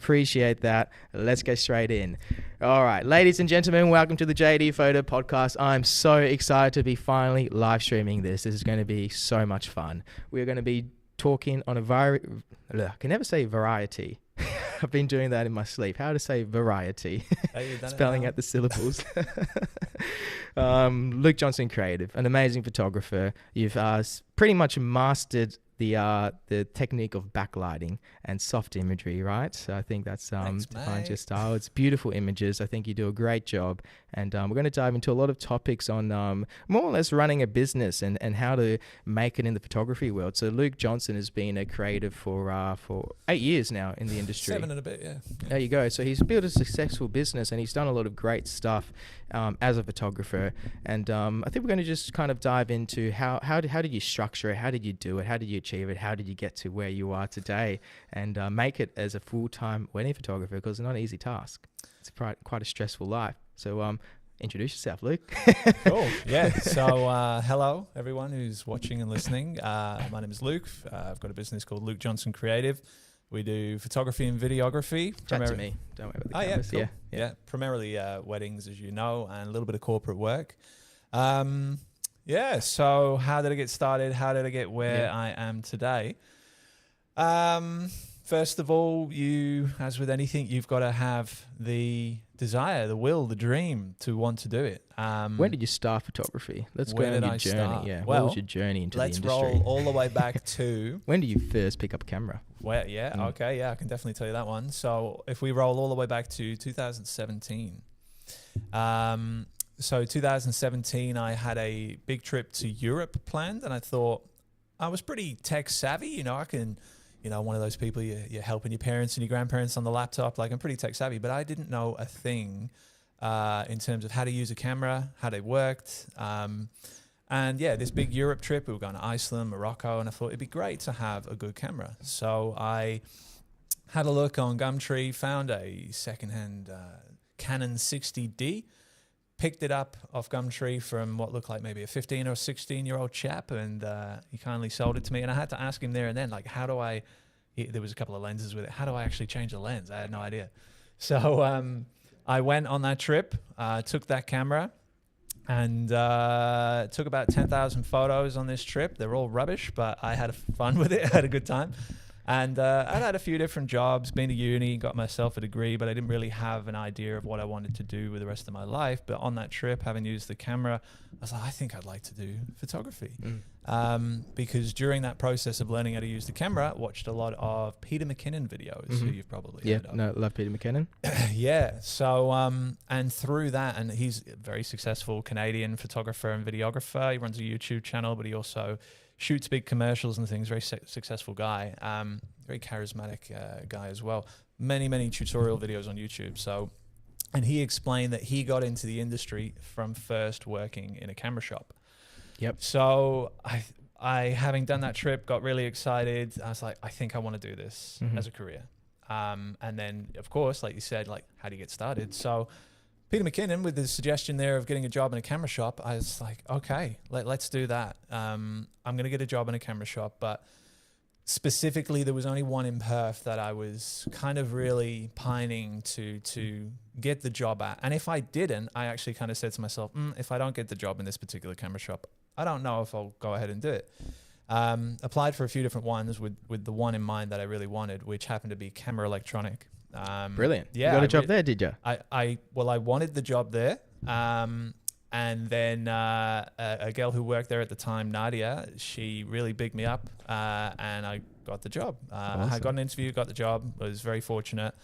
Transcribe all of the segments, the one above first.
Appreciate that. Let's go straight in. All right, ladies and gentlemen, welcome to the JD Photo Podcast. I'm so excited to be finally live streaming this. This is going to be so much fun. We're going to be talking on I can never say variety. I've been doing that in my sleep. How to say variety. Spelling out the syllables. Luke Johnson Creative, an amazing photographer. You've pretty much mastered the technique of backlighting and soft imagery, right? So I think that's defines your style. It's beautiful images. I think you do a great job. And we're going to dive into a lot of topics on more or less running a business and how to make it in the photography world. So Luke Johnson has been a creative for 8 years now in the industry. 7 and a bit, yeah. There you go. So he's built a successful business and he's done a lot of great stuff as a photographer. And I think we're going to just kind of dive into how did you structure it? How did you do it? How did you achieve it? How did you get to where you are today and make it as a full-time wedding photographer? Because it's not an easy task. It's quite a stressful life. So introduce yourself, Luke. Cool. Yeah. So hello, everyone who's watching and listening. My name is Luke. I've got a business called Luke Johnson Creative. We do photography and videography. Chat to me. Don't worry about the cameras. Yeah, cool. Yeah. Primarily weddings, as you know, and a little bit of corporate work. Yeah. So how did I get started? How did I get where I am today? First of all, as with anything, you've got to have the desire, the will, the dream to want to do it. When did you start photography? Let's go on your journey. Start? Yeah. Well, what was your journey into the industry? Let's roll all the way back to... When did you first pick up a camera? Well, yeah. Okay. Yeah, I can definitely tell you that one. So if we roll all the way back to 2017. So 2017, I had a big trip to Europe planned, and I thought I was pretty tech savvy. I can... one of those people, you're helping your parents and your grandparents on the laptop. Like, I'm pretty tech savvy, but I didn't know a thing in terms of how to use a camera, how they worked. And yeah, this big Europe trip, we were going to Iceland, Morocco, and I thought it'd be great to have a good camera. So I had a look on Gumtree, found a secondhand Canon 60D, picked it up off Gumtree from what looked like maybe a 15 or 16-year-old chap, and he kindly sold it to me. And I had to ask him there and then, like, there was a couple of lenses with it. How do I actually change the lens? I had no idea. So I went on that trip, took that camera, and took about 10,000 photos on this trip. They're all rubbish, but I had fun with it. I had a good time. And I'd had a few different jobs, been to uni, got myself a degree, but I didn't really have an idea of what I wanted to do with the rest of my life. But on that trip, having used the camera, I was like, I think I'd like to do photography. Because during that process of learning how to use the camera, I watched a lot of Peter McKinnon videos, who you've probably heard of. No, love Peter McKinnon. Yeah. So, and through that, and he's a very successful Canadian photographer and videographer. He runs a YouTube channel, but he also shoots big commercials and things. Very successful guy. Very charismatic guy as well. Many tutorial videos on YouTube. So, and he explained that he got into the industry from first working in a camera shop. Yep. So I having done that trip, got really excited. I was like, I think I want to do this as a career. And then, of course, like you said, like, how do you get started? So Peter McKinnon, with the suggestion there of getting a job in a camera shop, I was like, okay, let's do that. I'm going to get a job in a camera shop, but specifically there was only one in Perth that I was kind of really pining to get the job at. And if I didn't, I actually kind of said to myself, if I don't get the job in this particular camera shop, I don't know if I'll go ahead and do it. Applied for a few different ones with the one in mind that I really wanted, which happened to be camera electronic. Brilliant. Yeah, you got a job there, did you? I wanted the job there. And then a girl who worked there at the time, Nadia, she really bigged me up, and I got the job. Awesome. I got an interview, got the job. I was very fortunate.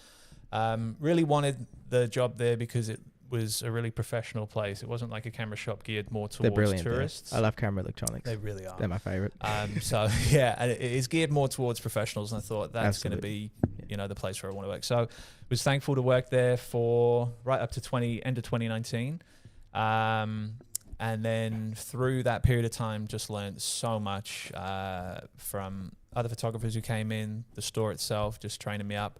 Really wanted the job there because it was a really professional place. It wasn't like a camera shop geared more towards tourists. I love camera electronics. They really are. They're my favorite. So yeah, and it is geared more towards professionals, and I thought that's going to be, the place where I want to work. So I was thankful to work there for right up to end of 2019. And then through that period of time, just learned so much from other photographers who came in, the store itself, just training me up.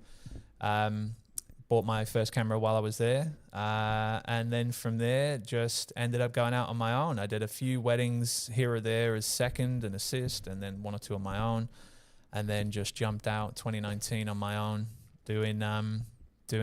Bought my first camera while I was there. And then from there, just ended up going out on my own. I did a few weddings here or there as second and assist, and then one or two on my own. And then just jumped out 2019 on my own. doing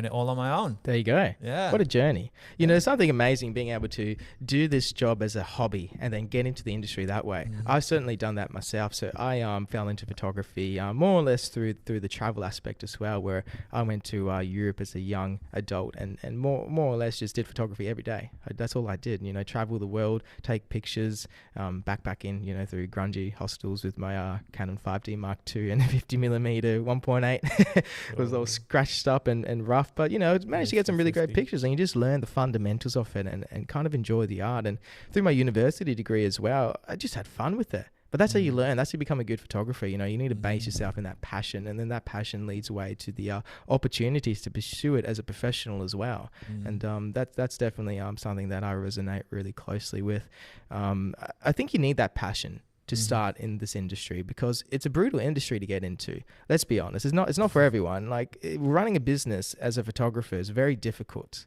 it all on my own. There you go. Yeah. What a journey. You know, something amazing being able to do this job as a hobby and then get into the industry that way. I've certainly done that myself. So I fell into photography more or less through the travel aspect as well, where I went to Europe as a young adult and more or less just did photography every day. That's all I did, you know, travel the world, take pictures, backpacking, you know, through grungy hostels with my Canon 5D Mark II and a 50mm 1.8. It was all scratched up and rough, but you know, managed to get some really great pictures, and you just learn the fundamentals of it and kind of enjoy the art. And through my university degree as well, I just had fun with it. But that's how you learn. That's how you become a good photographer. You know, you need to base yourself in that passion, and then that passion leads way to the opportunities to pursue it as a professional as well. And that's definitely something that I resonate really closely with. I think you need that passion to start in this industry, because it's a brutal industry to get into. Let's be honest. It's not for everyone. Like, running a business as a photographer is very difficult.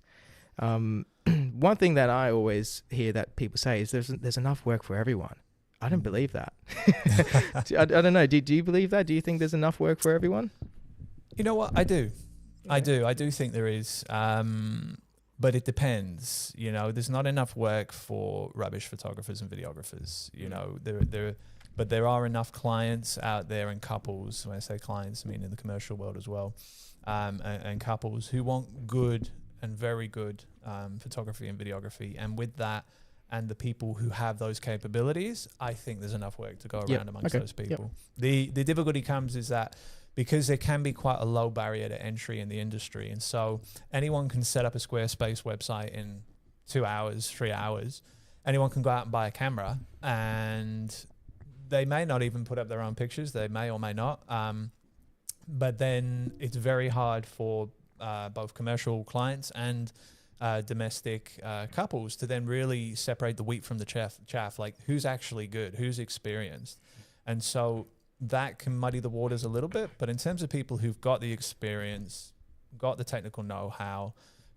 One thing that I always hear that people say is there's enough work for everyone. I don't believe that. I don't know. Do you believe that? Do you think there's enough work for everyone? You know what? I do. Yeah. I do think there is. But it depends, you know, there's not enough work for rubbish photographers and videographers, you know, but there are enough clients out there, and couples, when I say clients, I mean in the commercial world as well, and couples who want good and very good photography and videography. And with that, and the people who have those capabilities, I think there's enough work to go around amongst those people. The difficulty comes is that because there can be quite a low barrier to entry in the industry. And so anyone can set up a Squarespace website in 2 hours, 3 hours. Anyone can go out and buy a camera, and they may not even put up their own pictures. They may or may not. But then it's very hard for both commercial clients and domestic couples to then really separate the wheat from the chaff, like who's actually good, who's experienced. And so that can muddy the waters a little bit. But in terms of people who've got the experience, got the technical know-how,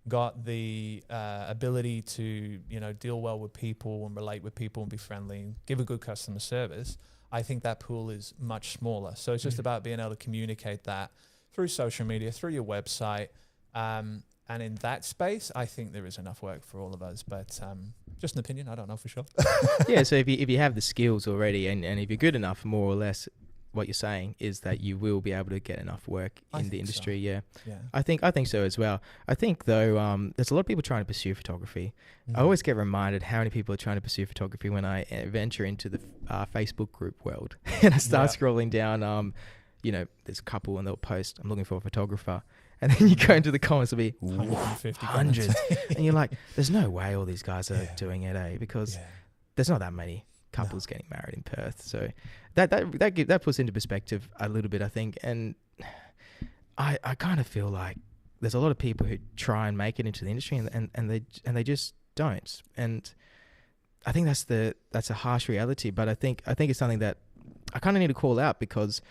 got the ability to, you know, deal well with people and relate with people and be friendly and give a good customer service, I think that pool is much smaller. So it's just about being able to communicate that through social media, through your website. And in that space, I think there is enough work for all of us. But just an opinion, I don't know for sure. Yeah, so if you have the skills already, and if you're good enough, more or less, what you're saying is that you will be able to get enough work in the industry. So. Yeah. I think so as well. I think though, there's a lot of people trying to pursue photography. I always get reminded how many people are trying to pursue photography when I venture into the Facebook group world and I start scrolling down. You know, there's a couple and they'll post, "I'm looking for a photographer." And then you go into the comments, it'll be 150 hundreds. And you're like, there's no way all these guys are doing it, because there's not that many couples getting married in Perth. So that puts into perspective a little bit, I think. And I kind of feel like there's a lot of people who try and make it into the industry and they just don't. And I think that's a harsh reality, but I think it's something that I kind of need to call out, because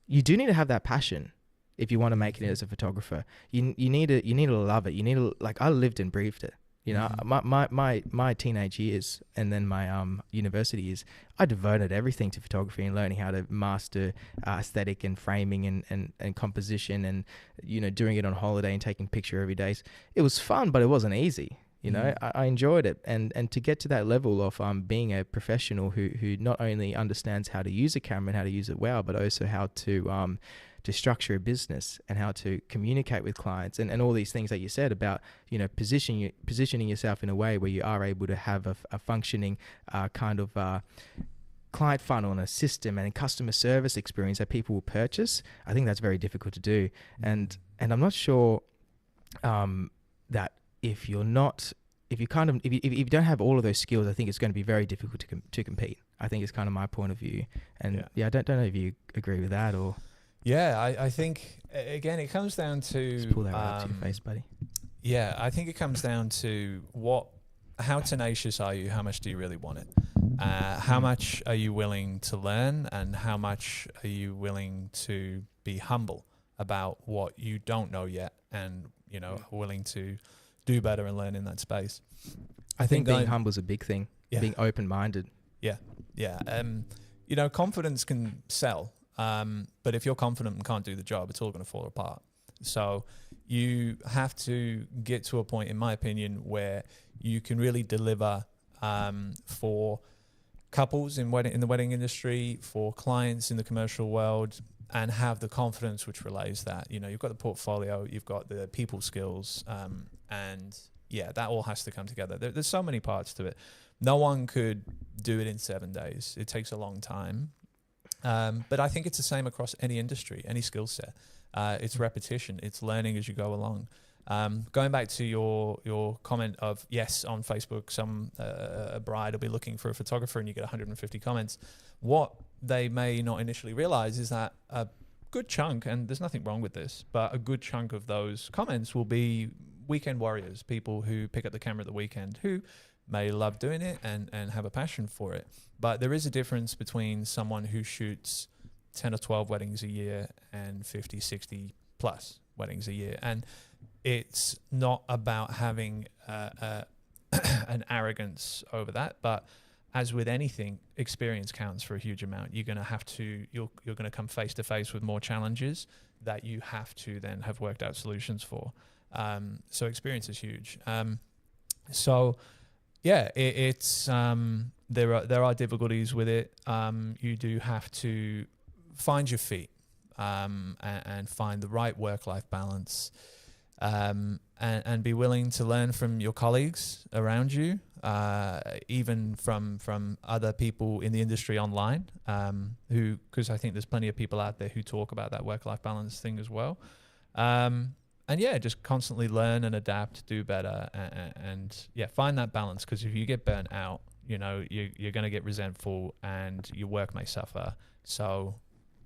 you do need to have that passion. If you want to make it as a photographer, you need to love it. You need to, like, I lived and breathed it. You know, my teenage years and then my university years, I devoted everything to photography and learning how to master aesthetic and framing and composition, and, you know, doing it on holiday and taking picture every day. It was fun, but it wasn't easy. You know, I enjoyed it. And to get to that level of being a professional who not only understands how to use a camera and how to use it well, but also how to structure a business and how to communicate with clients and all these things that you said about, you know, positioning yourself in a way where you are able to have a functioning kind of client funnel and a system and a customer service experience that people will purchase. I think that's very difficult to do. And I'm not sure that if you don't have all of those skills, I think it's going to be very difficult to compete. I think it's kind of my point of view. And I don't know if you agree with that or... Yeah, I think, again, it comes down to... Just pull that right up to your face, buddy. Yeah, I think it comes down to how tenacious are you? How much do you really want it? How much are you willing to learn, and how much are you willing to be humble about what you don't know yet, and, you know, willing to do better and learn in that space? I think being humble is a big thing. Yeah. Being open-minded. Yeah. You know, confidence can sell. But if you're confident and can't do the job, it's all going to fall apart. So you have to get to a point, in my opinion, where you can really deliver for couples in the wedding industry, for clients in the commercial world, and have the confidence which relays that. You've got the portfolio, you've got the people skills, and yeah, that all has to come together. There's so many parts to it. No one could do it in 7 days. It takes a long time. But I think it's the same across any industry, any skill set. It's repetition. It's learning as you go along. Going back to your comment of, yes, on Facebook, a bride will be looking for a photographer and you get 150 comments. What they may not initially realize is that a good chunk, and there's nothing wrong with this, but a good chunk of those comments will be weekend warriors, people who pick up the camera at the weekend, who may love doing it and have a passion for it. But there is a difference between someone who shoots 10 or 12 weddings a year and 50, 60 plus weddings a year. And it's not about having an arrogance over that, but as with anything, experience counts for a huge amount. You're going to come face to face with more challenges that you have to then have worked out solutions for. So experience is huge. So yeah, it's there are difficulties with it. You do have to find your feet and find the right work-life balance, and be willing to learn from your colleagues around you, even from other people in the industry online, because I think there's plenty of people out there who talk about that work-life balance thing as well. And yeah, just constantly learn and adapt, do better, and yeah, find that balance. Because if you get burnt out, you're going to get resentful, and your work may suffer. So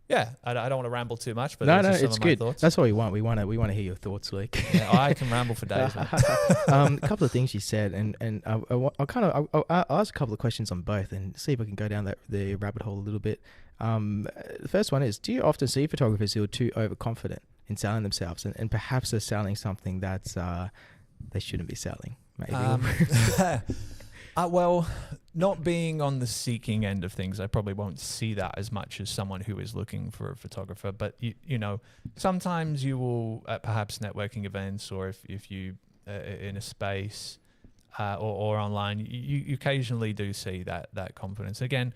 yeah, I don't want to ramble too much, but no, some it's of my good. thoughts. That's what we want. We want to hear your thoughts, Luke. Yeah, I can ramble for days. A couple of things you said, and I'll ask a couple of questions on both, and see if I can go down the rabbit hole a little bit. The first one is: do you often see photographers who are too overconfident in selling themselves, and perhaps they're selling something that's they shouldn't be selling? Maybe. Well, not being on the seeking end of things, I probably won't see that as much as someone who is looking for a photographer. But sometimes you will at perhaps networking events, or if you in a space or online, you occasionally do see that confidence. Again,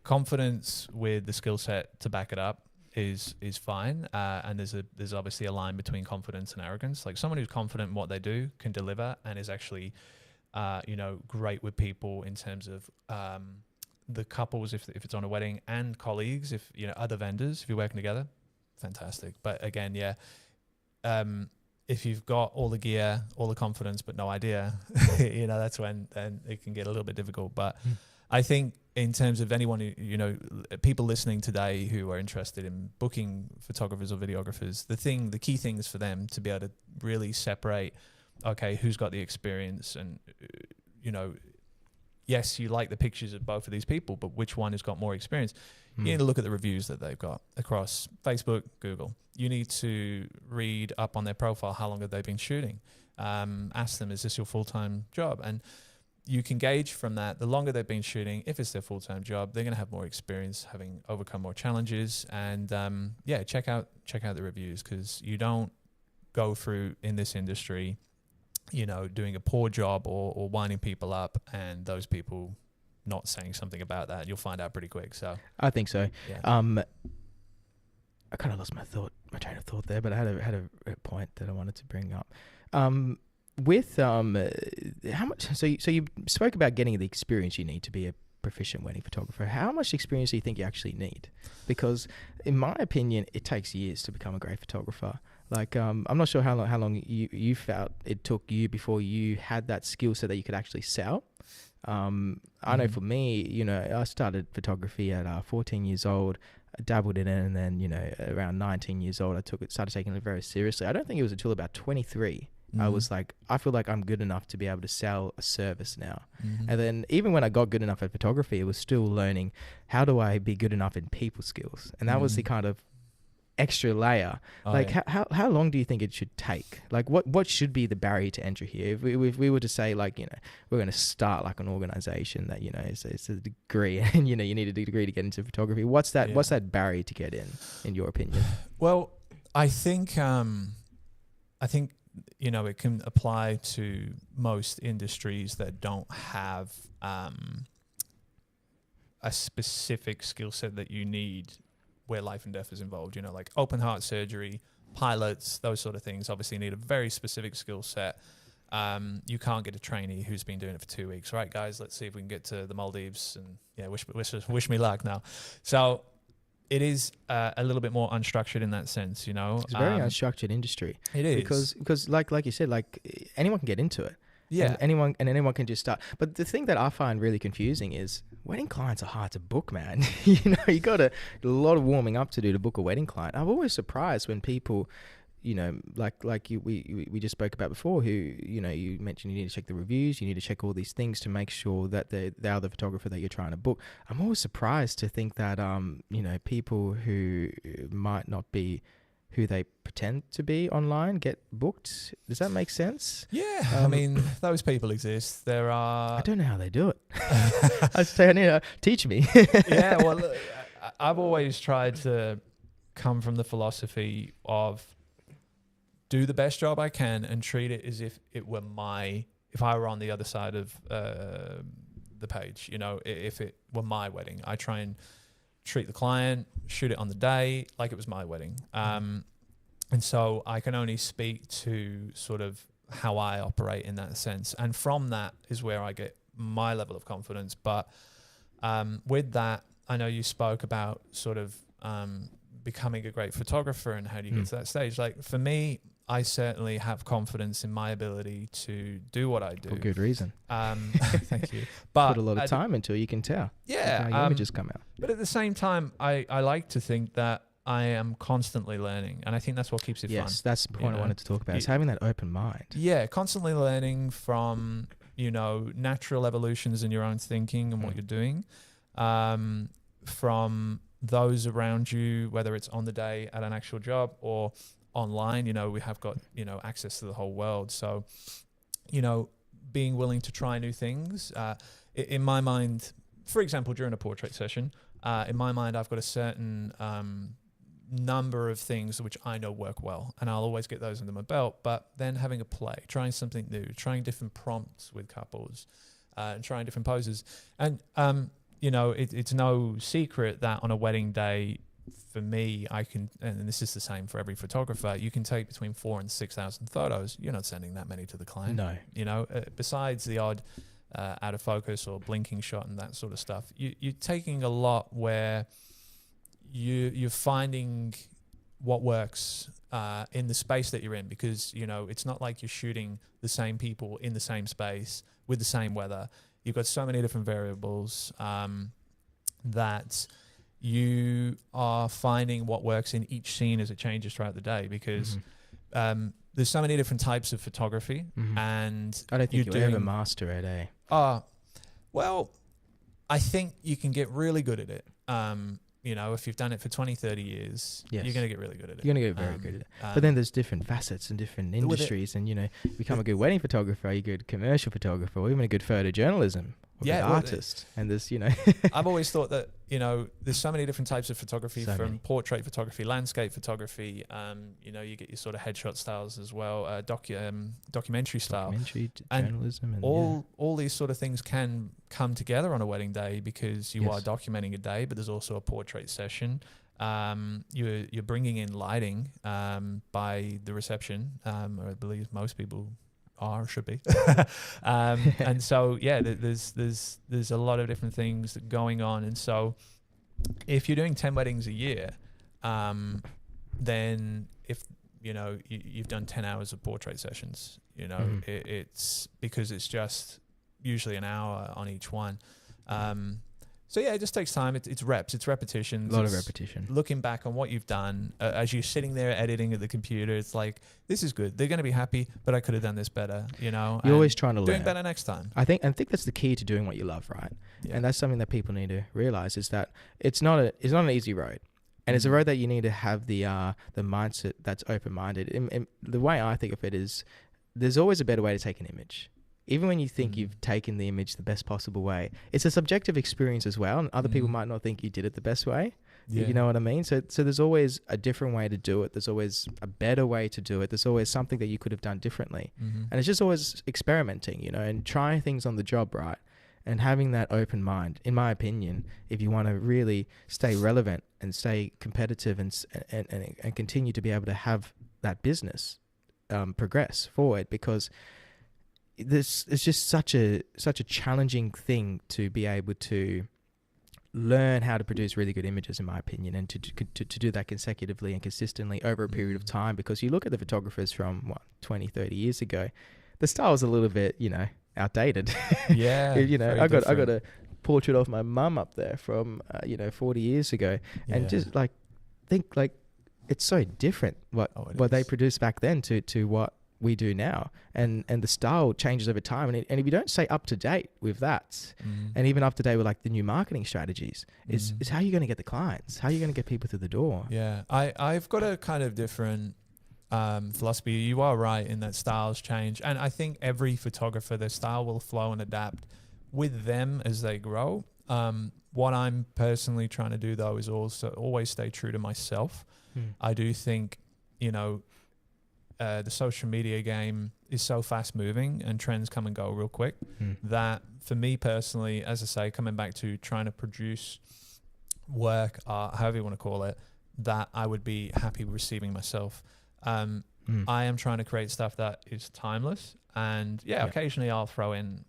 confidence with the skill set to back it up is fine, and there's obviously a line between confidence and arrogance. Like someone who's confident in what they do can deliver and is actually great with people in terms of the couples, if it's on a wedding, and colleagues, if other vendors, if you're working together, fantastic. But again, yeah, if you've got all the gear, all the confidence, but no idea, that's when then it can get a little bit difficult. But I think in terms of anyone who, people listening today who are interested in booking photographers or videographers, the key thing is for them to be able to really separate, okay, who's got the experience, and yes, you like the pictures of both of these people, but which one has got more experience? You need to look at the reviews that they've got across Facebook, Google. You need to read up on their profile. How long have they been shooting? Ask them, is this your full-time job? And you can gauge from that, the longer they've been shooting, if it's their full-time job, they're going to have more experience, having overcome more challenges. And check out the reviews, because you don't go through in this industry doing a poor job or winding people up, and those people not saying something about that. You'll find out pretty quick. So I think so. Yeah. I kind of lost my train of thought there, but I had a point that I wanted to bring up. With how much? So you spoke about getting the experience you need to be a proficient wedding photographer. How much experience do you think you actually need? Because in my opinion, it takes years to become a great photographer. Like, I'm not sure how long you felt it took you before you had that skill set that you could actually sell. I know for me, I started photography at 14 years old. I dabbled in it, and then, around 19 years old, started taking it very seriously. I don't think it was until about 23 I was like, I feel like I'm good enough to be able to sell a service now. And then even when I got good enough at photography, it was still learning, how do I be good enough in people skills? And that was the kind of extra layer. How long do you think it should take? Like what should be the barrier to entry here? If we were to say, like, we're going to start like an organization that, it's a degree, and you need a degree to get into photography. What's that barrier to get in your opinion? Well, I think I think, it can apply to most industries that don't have a specific skill set that you need where life and death is involved, like open heart surgery, pilots, those sort of things obviously need a very specific skill set. You can't get a trainee who's been doing it for 2 weeks. Right, guys, let's see if we can get to the Maldives and wish me luck now. So it is a little bit more unstructured in that sense, It's a very unstructured industry. It is. Because like you said, like anyone can get into it. Yeah. And anyone can just start. But the thing that I find really confusing is wedding clients are hard to book, man. You got a lot of warming up to do to book a wedding client. I'm always surprised when people, like we just spoke about before, who, you mentioned you need to check the reviews, you need to check all these things to make sure that they are the photographer that you're trying to book. I'm always surprised to think that, people who might not be who they pretend to be online get booked. Does that make sense? Yeah, I mean, those people exist. There are... I don't know how they do it. I say, teach me. Yeah, well, I've always tried to come from the philosophy of do the best job I can and treat it as if it were if I were on the other side of the page, if it were my wedding. I try and treat the client, shoot it on the day like it was my wedding. And so I can only speak to sort of how I operate in that sense. And from that is where I get my level of confidence. But with that, I know you spoke about sort of becoming a great photographer and how do you get to that stage. Like for me, I certainly have confidence in my ability to do what I do. For good reason. Thank you. But put a lot of time into it, you can tell. Yeah. How images come out. But at the same time, I like to think that I am constantly learning. And I think that's what keeps it fun. Yes, that's the point I wanted to talk about. Is having that open mind. Yeah, constantly learning from, natural evolutions in your own thinking and what you're doing. From those around you, whether it's on the day at an actual job or online, we have got, access to the whole world. So, being willing to try new things. In my mind, for example, during a portrait session, in my mind, I've got a certain number of things which I know work well, and I'll always get those under my belt. But then having a play, trying something new, trying different prompts with couples, and trying different poses. And, it's no secret that on a wedding day, for me, I can, and this is the same for every photographer, you can take between 4,000 and 6,000 photos. You're not sending that many to the client. No. Besides the odd out of focus or blinking shot and that sort of stuff, you're taking a lot where you're finding what works in the space that you're in, because, it's not like you're shooting the same people in the same space with the same weather. You've got so many different variables that you are finding what works in each scene as it changes throughout the day, because there's so many different types of photography, and I don't think you'll ever master it, eh? Well, I think you can get really good at it. If you've done it for 20, 30 years, you're going to get really good at it. You're going to get very good at it. But then there's different facets and different industries, and, become a good wedding photographer, you're a good commercial photographer, or even a good photojournalism. Artist. And there's, I've always thought that, there's so many different types of photography, from portrait photography, landscape photography, you get your sort of headshot styles as well, documentary style. Documentary, journalism. And all these sort of things can come together on a wedding day, because you are documenting a day, but there's also a portrait session. You're bringing in lighting by the reception, or I believe most people should be. And so, there's a lot of different things going on. And so if you're doing 10 weddings a year, then if, you've done 10 hours of portrait sessions, it's because it's just usually an hour on each one. So it just takes time. It's reps, it's repetitions. A lot of repetition. Looking back on what you've done as you're sitting there editing at the computer, it's like, this is good. They're going to be happy, but I could have done this better. You're always trying to learn. Doing better next time. I think that's the key to doing what you love, right? Yeah. And that's something that people need to realize, is that it's not an easy road, and it's a road that you need to have the mindset that's open minded. And the way I think of it is, there's always a better way to take an image. Even when you think you've taken the image the best possible way, it's a subjective experience as well, and other people might not think you did it the best way. Yeah. You know what I mean? So there's always a different way to do it. There's always a better way to do it. There's always something that you could have done differently. Mm-hmm. And it's just always experimenting, and trying things on the job, right? And having that open mind, in my opinion, if you want to really stay relevant and stay competitive and continue to be able to have that business progress forward, because this is just such a challenging thing to be able to learn how to produce really good images, in my opinion, and to do that consecutively and consistently over a period of time. Because you look at the photographers from 20, 30 years ago, the style was a little bit, outdated. Yeah. I got a portrait of my mum up there from 40 years ago, and just think it's so different what they produced back then to what we do now, and the style changes over time, and if you don't stay up to date with that, and even up to date with the new marketing strategies, is how you're going to get the clients, how you're going to get people through the door. I've got a kind of different philosophy. You are right in that styles change, and I think every photographer, their style will flow and adapt with them as they grow. What I'm personally trying to do though is also always stay true to myself. I do think the social media game is so fast moving and trends come and go real quick that for me personally, as I say, coming back to trying to produce work, however you want to call it, that I would be happy receiving myself. I am trying to create stuff that is timeless, and occasionally I'll throw in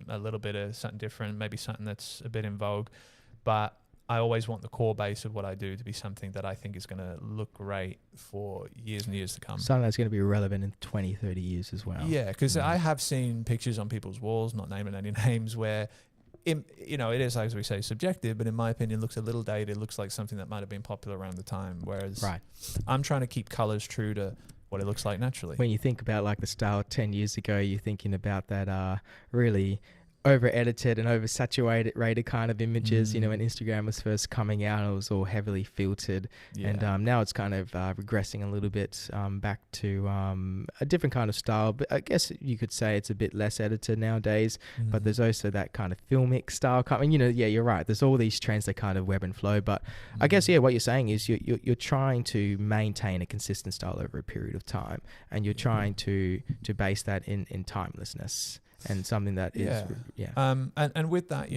a little bit of something different, maybe something that's a bit in vogue, but I always want the core base of what I do to be something that I think is going to look great for years and years to come. Something that's going to be relevant in 20, 30 years as well. Yeah, because I have seen pictures on people's walls, not naming any names, where it is, as we say, subjective, but in my opinion, looks a little dated. It looks like something that might have been popular around the time, whereas I'm trying to keep colors true to what it looks like naturally. When you think about the style 10 years ago, you're thinking about that really over-edited and over-saturated kind of images, when Instagram was first coming out, it was all heavily filtered, and now it's kind of regressing a little bit back to a different kind of style, but I guess you could say it's a bit less edited nowadays, but there's also that kind of filmic style coming, you're right, there's all these trends that kind of web and flow, but I guess what you're saying is you're trying to maintain a consistent style over a period of time, and you're trying to base that in timelessness. And something that is, and with that,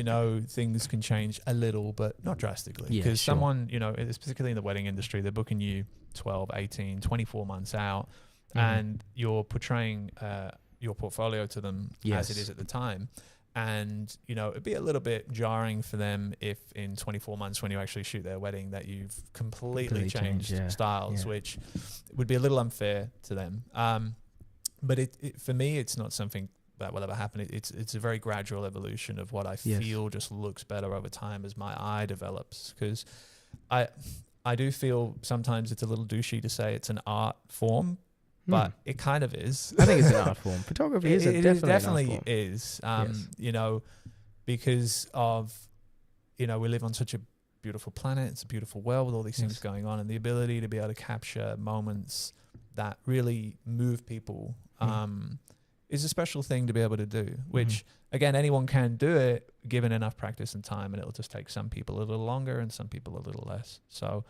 things can change a little, but not drastically. Because someone, it's particularly in the wedding industry, they're booking you 12, 18, 24 months out, and you're portraying your portfolio to them as it is at the time. And, it'd be a little bit jarring for them if in 24 months when you actually shoot their wedding that you've completely changed styles, which would be a little unfair to them. But it for me, it's not something that will ever happen. It's a very gradual evolution of what I feel just looks better over time as my eye develops, because I do feel sometimes it's a little douchey to say it's an art form, but it kind of is. I think it's an art form. Photography is definitely is. Because of we live on such a beautiful planet. It's a beautiful world with all these things going on, and the ability to be able to capture moments that really move people is a special thing to be able to do, which again, anyone can do it given enough practice and time, and it'll just take some people a little longer and some people a little less. So,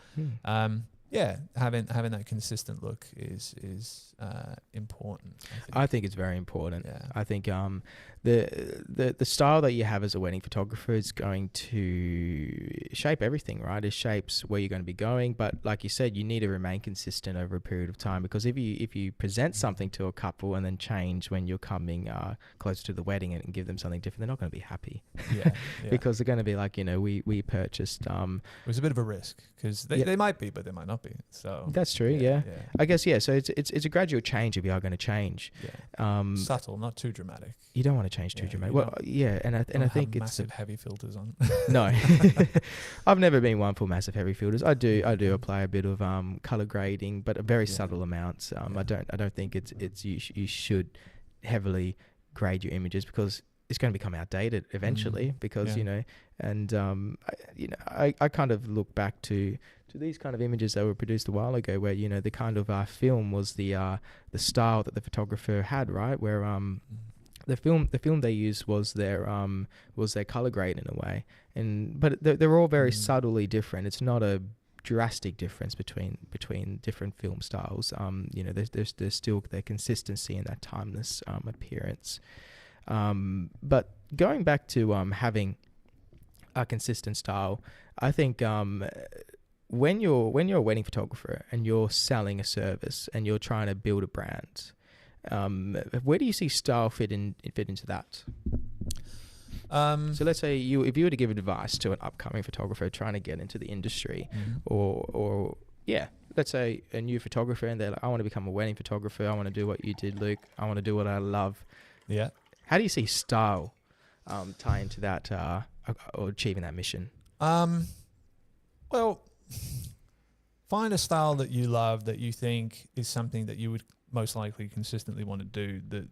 having that consistent look is important. I think it's very important. Yeah. I think the style that you have as a wedding photographer is going to shape everything, right? It shapes where you're going to be going, but like you said, you need to remain consistent over a period of time, because if you present something to a couple and then change when you're coming closer to the wedding and give them something different, they're not going to be happy. Because they're going to be like, we purchased. It was a bit of a risk, because they might be, but they might not be. So that's true. Yeah. I guess So it's a gradual change if you are going to change. Subtle, not too dramatic. You don't want to change too dramatic. Well, and I think it's massive heavy filters on. No, I've never been one for massive heavy filters. I do apply a bit of color grading, but a very subtle amounts. I don't think it's you should heavily grade your images, because it's going to become outdated eventually, because I kind of look back to these kind of images that were produced a while ago, where the kind of film was the style that the photographer had, right, where the film they used was their color grade in a way, but they're all very subtly different. It's not a drastic difference between different film styles. There's still their consistency and that timeless appearance. But going back to having a consistent style, I think when you're a wedding photographer and you're selling a service and you're trying to build a brand, where do you see style fit into that? So let's say if you were to give advice to an upcoming photographer trying to get into the industry, or let's say a new photographer and they're like, I want to become a wedding photographer. I want to do what you did, Luke. I want to do what I love. Yeah. How do you see style tie into that or achieving that mission? Well, find a style that you love, that you think is something that you would most likely consistently want to do. That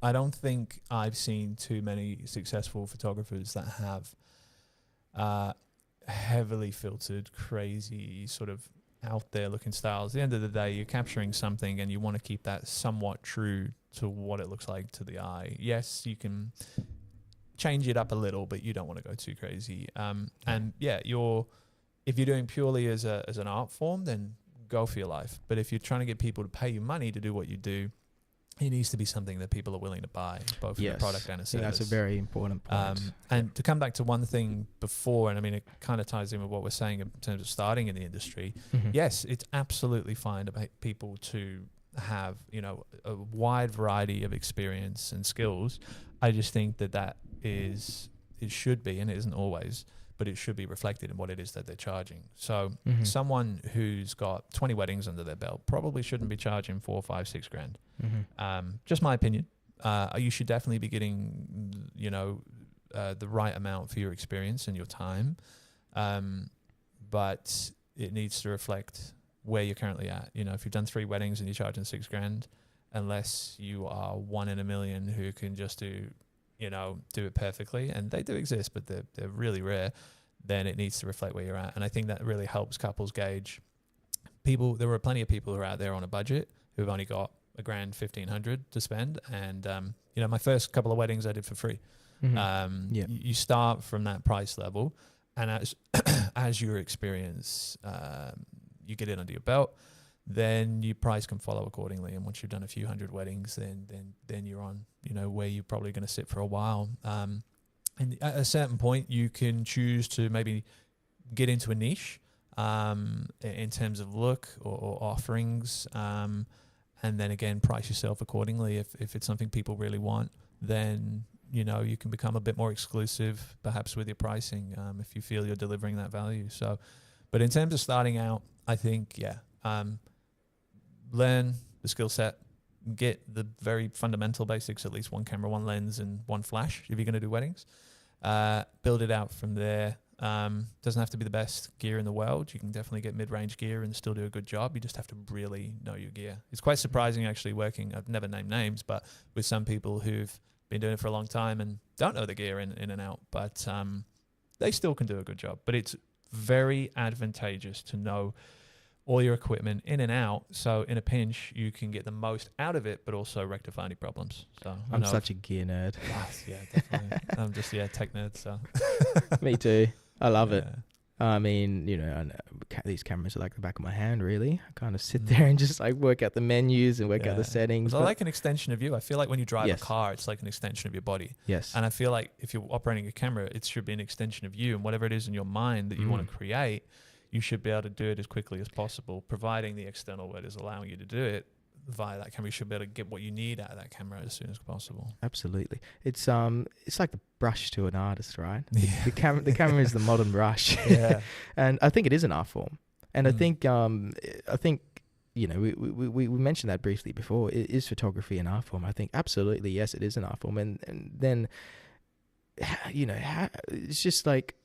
I don't think I've seen too many successful photographers that have heavily filtered, crazy, sort of out there looking styles. At the end of the day, you're capturing something and you want to keep that somewhat true to what it looks like to the eye. Yes, you can change it up a little, but you don't want to go too crazy. And yeah, if you're doing purely as an art form, then go for your life. But if you're trying to get people to pay you money to do what you do, it needs to be something that people are willing to buy, both for the product and a service. That's a very important point. And to come back to one thing before, and I mean, it kind of ties in with what we're saying in terms of starting in the industry. Yes, it's absolutely fine to pay people to have, a wide variety of experience and skills. I just think that it should be, and it isn't always, but it should be reflected in what it is that they're charging. So someone who's got 20 weddings under their belt probably shouldn't be charging $4, $5, $6,000. Just my opinion. You should definitely be getting, the right amount for your experience and your time. But it needs to reflect where you're currently at. If you've done 3 weddings and you're charging $6,000, unless you are 1 in a million who can just do it perfectly, and they do exist, but they're really rare, then it needs to reflect where you're at. And I think that really helps couples gauge. There were plenty of people who are out there on a budget who've only got $1,000, $1,500 to spend. And, my first couple of weddings I did for free. You start from that price level, and as your experience, you get it under your belt, then your price can follow accordingly. And once you've done a few hundred weddings, then you're on, where you're probably going to sit for a while. And at a certain point, you can choose to maybe get into a niche in terms of look or offerings. And then again, price yourself accordingly. If it's something people really want, then, you can become a bit more exclusive, perhaps with your pricing, if you feel you're delivering that value. So, but in terms of starting out, I think, learn the skill set, get the very fundamental basics, at least 1 camera, 1 lens, and 1 flash if you're going to do weddings. Build it out from there. Doesn't have to be the best gear in the world. You can definitely get mid-range gear and still do a good job. You just have to really know your gear. It's quite surprising actually working, I've never named names, but with some people who've been doing it for a long time and don't know the gear in and out, but they still can do a good job. But it's very advantageous to know all your equipment in and out, so in a pinch you can get the most out of it, but also rectify any problems. So I'm such a gear nerd. Yeah, definitely. I'm just tech nerd. So me too. I love it. I mean, these cameras are like the back of my hand, really. I kind of sit there and just like work out the menus and work out the settings. They're like an extension of you. I feel like when you drive a car, it's like an extension of your body. Yes. And I feel like if you're operating a camera, it should be an extension of you, and whatever it is in your mind that you want to create, you should be able to do it as quickly as possible, providing the external world is allowing you to do it via that camera. You should be able to get what you need out of that camera as soon as possible. Absolutely. It's like the brush to an artist, right? Yeah. The camera is the modern brush. Yeah. And I think it is an art form. And I think we mentioned that briefly before. Is photography an art form? I think absolutely yes, it is an art form. And then it's just like,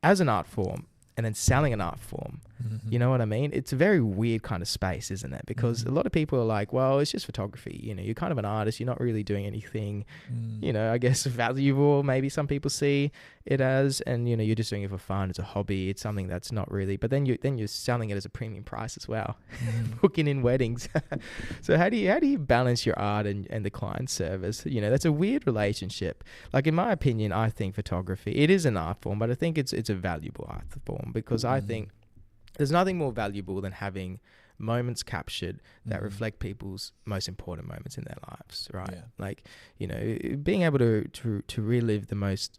as an art form, and then selling an art form, You know what I mean? It's a very weird kind of space, isn't it? Because a lot of people are like, well, it's just photography. You know, you're kind of an artist. You're not really doing anything, you know, I guess valuable. Maybe some people see it as, and, you know, you're just doing it for fun. It's a hobby. It's something that's not really, but then you're selling it as a premium price as well, booking in weddings. So how do you balance your art and the client service? You know, that's a weird relationship. Like, in my opinion, I think photography, it is an art form, but I think it's a valuable art form, because I think there's nothing more valuable than having moments captured that reflect people's most important moments in their lives, right? Yeah. Like, you know, being able to relive the most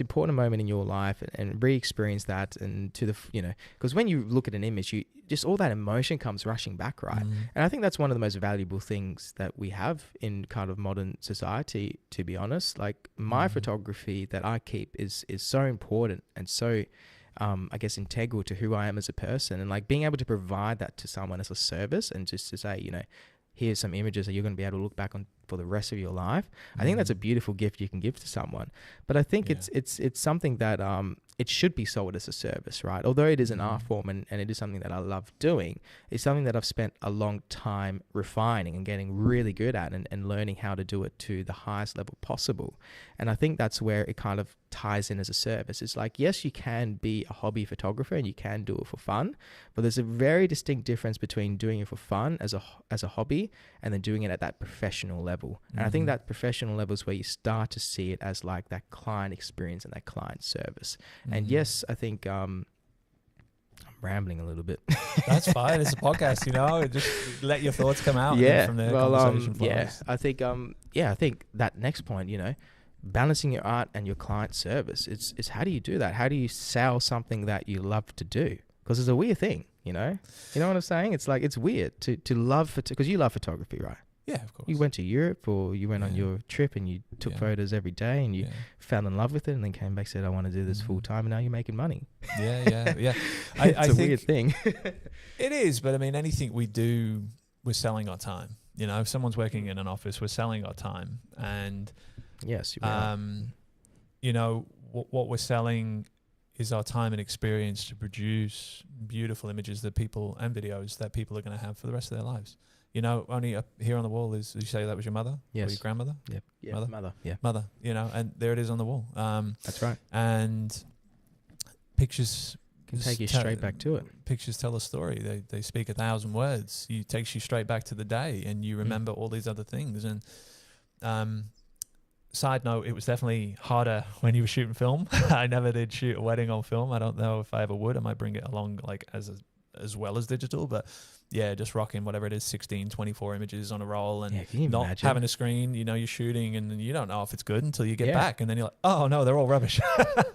important moment in your life and re-experience that, and to the, you know, because when you look at an image, you just, all that emotion comes rushing back, right? And I think that's one of the most valuable things that we have in kind of modern society, to be honest. Like, my photography that I keep is so important and so I guess integral to who I am as a person, and like being able to provide that to someone as a service, and just to say, you know, here's some images that you're going to be able to look back on for the rest of your life. I think that's a beautiful gift you can give to someone. But I think it's something that it should be sold as a service, right? Although it is an art form, and it is something that I love doing, it's something that I've spent a long time refining and getting really good at, and learning how to do it to the highest level possible. And I think that's where it kind of ties in as a service. It's like, yes, you can be a hobby photographer and you can do it for fun, but there's a very distinct difference between doing it for fun as a hobby, and then doing it at that professional level. And I think that professional level is where you start to see it as like that client experience and that client service. And yes, I think I'm rambling a little bit. That's fine. It's a podcast, you know. Just let your thoughts come out. Yeah. From there, conversation flows. I think that next point, you know, balancing your art and your client service. It's how do you do that? How do you sell something that you love to do? Because it's a weird thing, you know. You know what I'm saying? It's like, it's weird to love because you love photography, right? Yeah, of course. You went to Europe, or you went on your trip and you took photos every day, and you fell in love with it, and then came back and said, I want to do this full time, and now you're making money. Yeah. It's a weird thing. It is, but I mean, anything we do, we're selling our time. You know, if someone's working in an office, we're selling our time. And yes, you know, what we're selling is our time and experience to produce beautiful images and videos that people are going to have for the rest of their lives. You know, only up here on the wall is, did you say that was your mother? Yes. Or your grandmother? Yep. Yeah. Mother. Yeah. Mother, you know, and there it is on the wall. That's right. And pictures can take you straight back to it. Pictures tell a story. They speak 1,000 words. It takes you straight back to the day, and you remember all these other things. And side note, it was definitely harder when you were shooting film. I never did shoot a wedding on film. I don't know if I ever would. I might bring it along like as well as digital, but yeah, just rocking whatever it is, 16, 24 images on a roll, and not having a screen. You know, you're shooting and you don't know if it's good until you get back, and then you're like, oh no, they're all rubbish.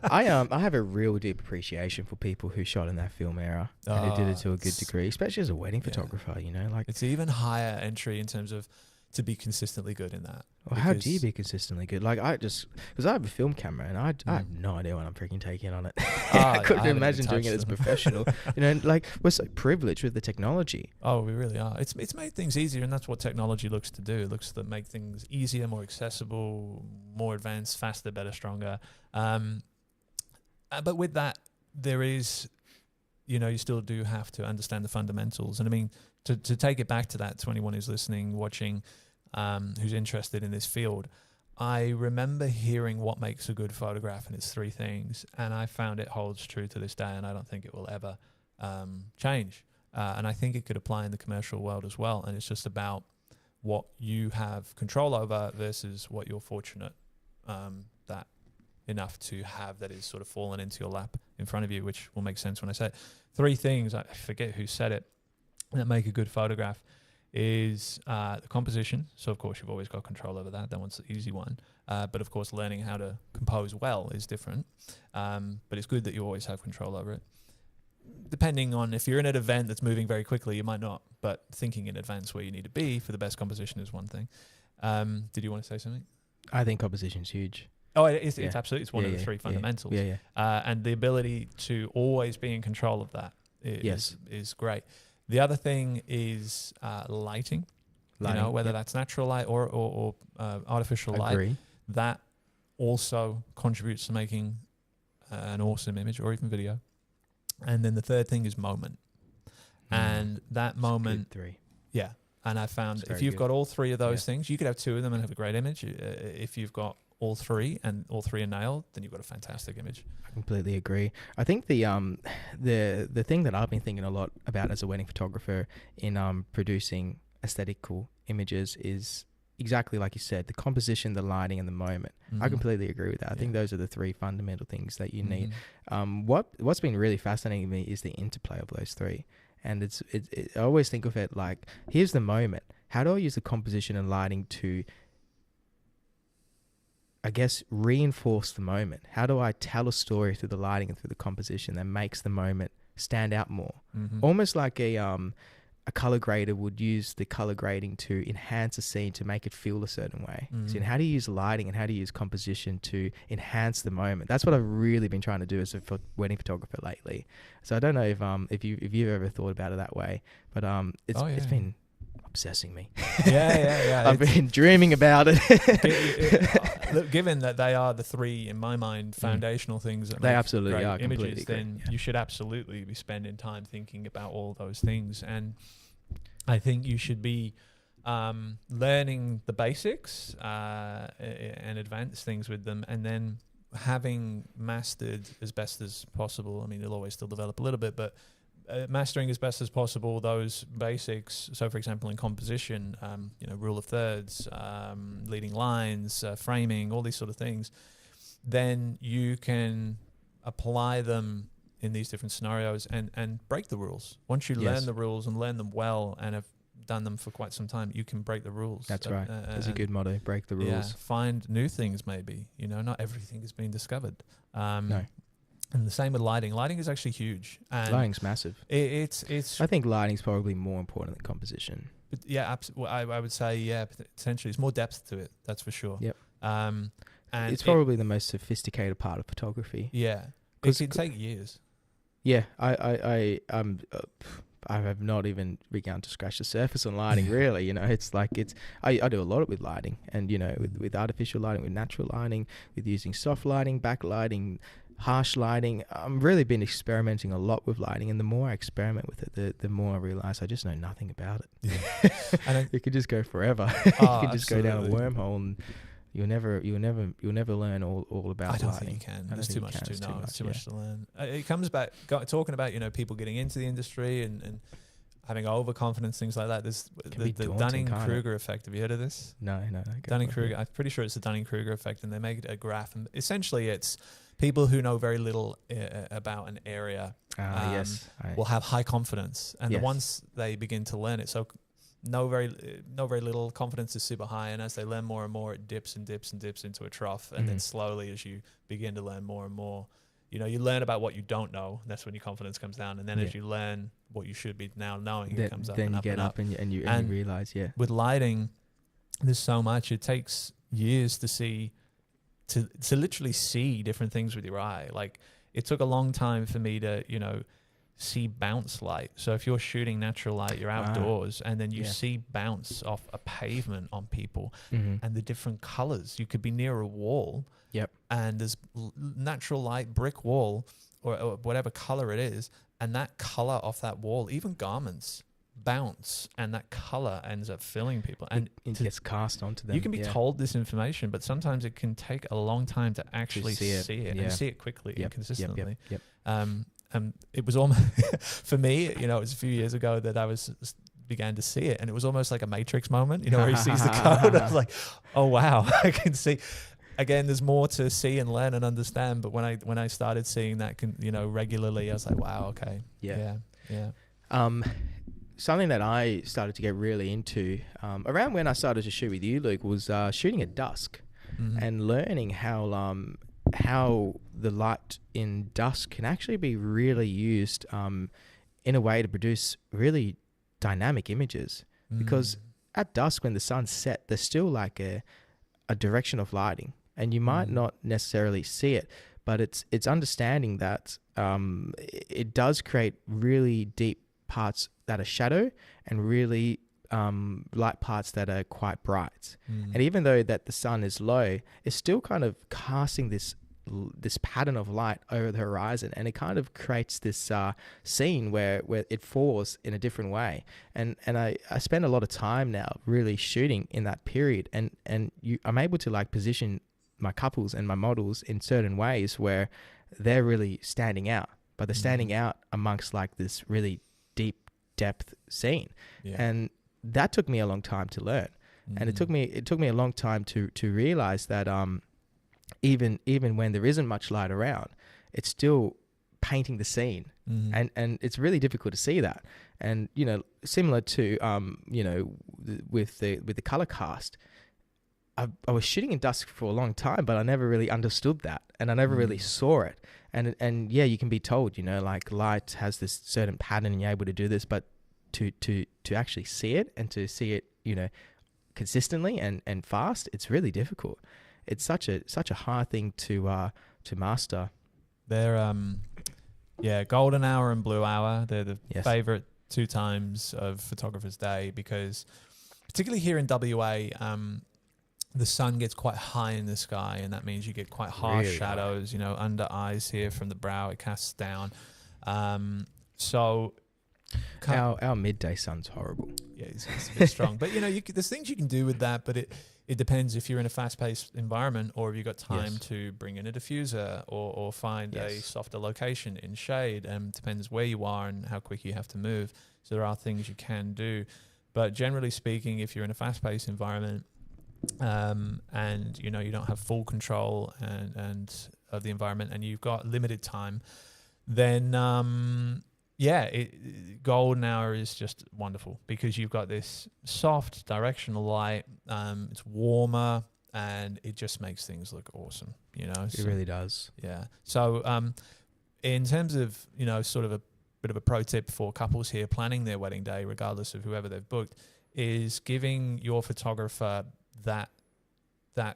I have a real deep appreciation for people who shot in that film era and who did it to a good degree, especially as a wedding photographer. You know, like, it's even higher entry in terms of to be consistently good in that. Well, how do you be consistently good? Like, because I have a film camera, and I have no idea what I'm freaking taking on it. I couldn't imagine doing it as a professional. You know, like, we're so privileged with the technology. Oh, we really are. It's made things easier, and that's what technology looks to do. It looks to make things easier, more accessible, more advanced, faster, better, stronger. But with that, there is, you know, you still do have to understand the fundamentals. And I mean, to take it back to that, to anyone who's listening, watching, who's interested in this field, I remember hearing what makes a good photograph, and it's 3 things, and I found it holds true to this day, and I don't think it will ever change. And I think it could apply in the commercial world as well, and it's just about what you have control over versus what you're fortunate that enough to have that is sort of fallen into your lap in front of you, which will make sense when I say it. 3 things, I forget who said it, that make a good photograph is the composition. So, of course, you've always got control over that. That one's the easy one. But, of course, learning how to compose well is different. But it's good that you always have control over it. Depending on if you're in an event that's moving very quickly, you might not. But thinking in advance where you need to be for the best composition is one thing. Did you want to say something? I think composition's huge. Oh, it's absolutely. It's one of the 3 fundamentals. Yeah. And the ability to always be in control of that is great. The other thing is lighting. You know, whether that's natural light or artificial light. That also contributes to making an awesome image or even video. And then the third thing is moment. And that moment, three. yeah. And I found if you've got all three of those things, you could have two of them and have a great image. If you've got all three and all three are nailed, then you've got a fantastic image. I completely agree. I think the thing that I've been thinking a lot about as a wedding photographer in producing aesthetical images is exactly like you said, the composition, the lighting, and the moment. I completely agree with that. I think those are the three fundamental things that you need. What's been really fascinating to me is the interplay of those three. And I always think of it like, here's the moment. How do I use the composition and lighting to, I guess, reinforce the moment? How do I tell a story through the lighting and through the composition that makes the moment stand out more? Almost like a color grader would use the color grading to enhance a scene to make it feel a certain way. So how do you use lighting and how do you use composition to enhance the moment? That's what I've really been trying to do as a wedding photographer lately. So I don't know if you've ever thought about it that way, but it's been obsessing me. I've been dreaming about it. Look, given that they are the three, in my mind, foundational things that they make absolutely great are, images, then you should absolutely be spending time thinking about all those things. And I think you should be learning the basics and advanced things with them, and then having mastered as best as possible. I mean, you'll always still develop a little bit, but mastering as best as possible those basics. So, for example, in composition, rule of thirds, leading lines, framing, all these sort of things, then you can apply them in these different scenarios and break the rules. Once you learn the rules and learn them well and have done them for quite some time, you can break the rules. That's right. That's a good motto. Break the rules. Yeah, find new things maybe. Not everything has been discovered. No. And the same with lighting. Lighting is actually huge. And lighting's massive. It's. I think lighting's probably more important than composition. But yeah, I would say potentially it's more depth to it. That's for sure. Yep. And it's probably the most sophisticated part of photography. Yeah, it can take years. Yeah, I have not even begun to scratch the surface on lighting. Really, it's like I do a lot with lighting, and with artificial lighting, with natural lighting, with using soft lighting, backlighting, harsh lighting. I've really been experimenting a lot with lighting, and the more I experiment with it, the more I realize I just know nothing about it. Yeah. And it could just go forever. You could just go down a wormhole, and you'll never learn all about lighting. I don't think you can. There's too much to know. There's too much to learn. It comes back talking about people getting into the industry and having overconfidence, things like that. There's the Dunning-Kruger effect. Have you heard of this? No. Dunning-Kruger. I'm pretty sure it's the Dunning-Kruger effect, and they make a graph, and essentially it's people who know very little about an area will have high confidence, and the ones they begin to learn it. So know very little, confidence is super high, and as they learn more and more, it dips and dips and dips into a trough, and then slowly, as you begin to learn more and more, you learn about what you don't know. That's when your confidence comes down, and then as you learn what you should be now knowing, it comes up. Then you get up and you realize, With lighting, there's so much. It takes years to literally see different things with your eye. Like, it took a long time for me to see bounce light. So if you're shooting natural light, you're outdoors, and then you see bounce off a pavement on people, and the different colors. You could be near a wall, and there's natural light, brick wall, or whatever color it is, and that color off that wall, even garments, bounce, and that color ends up filling people, and it gets cast onto them. You can be told this information, but sometimes it can take a long time to actually see it and see it quickly and consistently. It was almost for me, it was a few years ago that I began to see it, and it was almost like a Matrix moment, where he sees the code. I was like, oh wow, I can see. Again, there's more to see and learn and understand, but when I started seeing that, regularly, I was like, wow, okay, yeah. Something that I started to get really into around when I started to shoot with you, Luke, was shooting at dusk and learning how the light in dusk can actually be really used in a way to produce really dynamic images. Because at dusk, when the sun's set, there's still like a direction of lighting, and you might not necessarily see it, but it's understanding that it does create really deep parts that are shadow and really light parts that are quite bright. And even though that the sun is low, it's still kind of casting this this pattern of light over the horizon, and it kind of creates this scene where it falls in a different way. And I spend a lot of time now really shooting in that period, and I'm able to like position my couples and my models in certain ways where they're really standing out, but they're standing out amongst like this really deep depth scene. And that took me a long time to learn. And it took me a long time to realize that even when there isn't much light around, it's still painting the scene. And it's really difficult to see that. And you know, similar to with the color cast, I was shooting in dusk for a long time, but I never really understood that, and I never really saw it. And yeah, you can be told, you know, like light has this certain pattern and you're able to do this, but to actually see it, and to see it, you know, consistently and fast, it's really difficult. It's such a hard thing to master. They're golden hour and blue hour, they're the favorite 2 times of photographer's day, because particularly here in WA, the sun gets quite high in the sky, and that means you get quite harsh shadows, you know, under eyes here from the brow, it casts down. So our midday sun's horrible. Yeah, it's a bit strong. But, you know, there's things you can do with that, but it depends if you're in a fast-paced environment, or if you've got time to bring in a diffuser or find a softer location in shade. Depends where you are and how quick you have to move. So there are things you can do. But generally speaking, if you're in a fast-paced environment, and you know you don't have full control and of the environment, and you've got limited time, then golden hour is just wonderful, because you've got this soft directional light. It's warmer, and it just makes things look awesome, you know. It really does. Yeah. So in terms of, you know, sort of a bit of a pro tip for couples here planning their wedding day, regardless of whoever they've booked, is giving your photographer that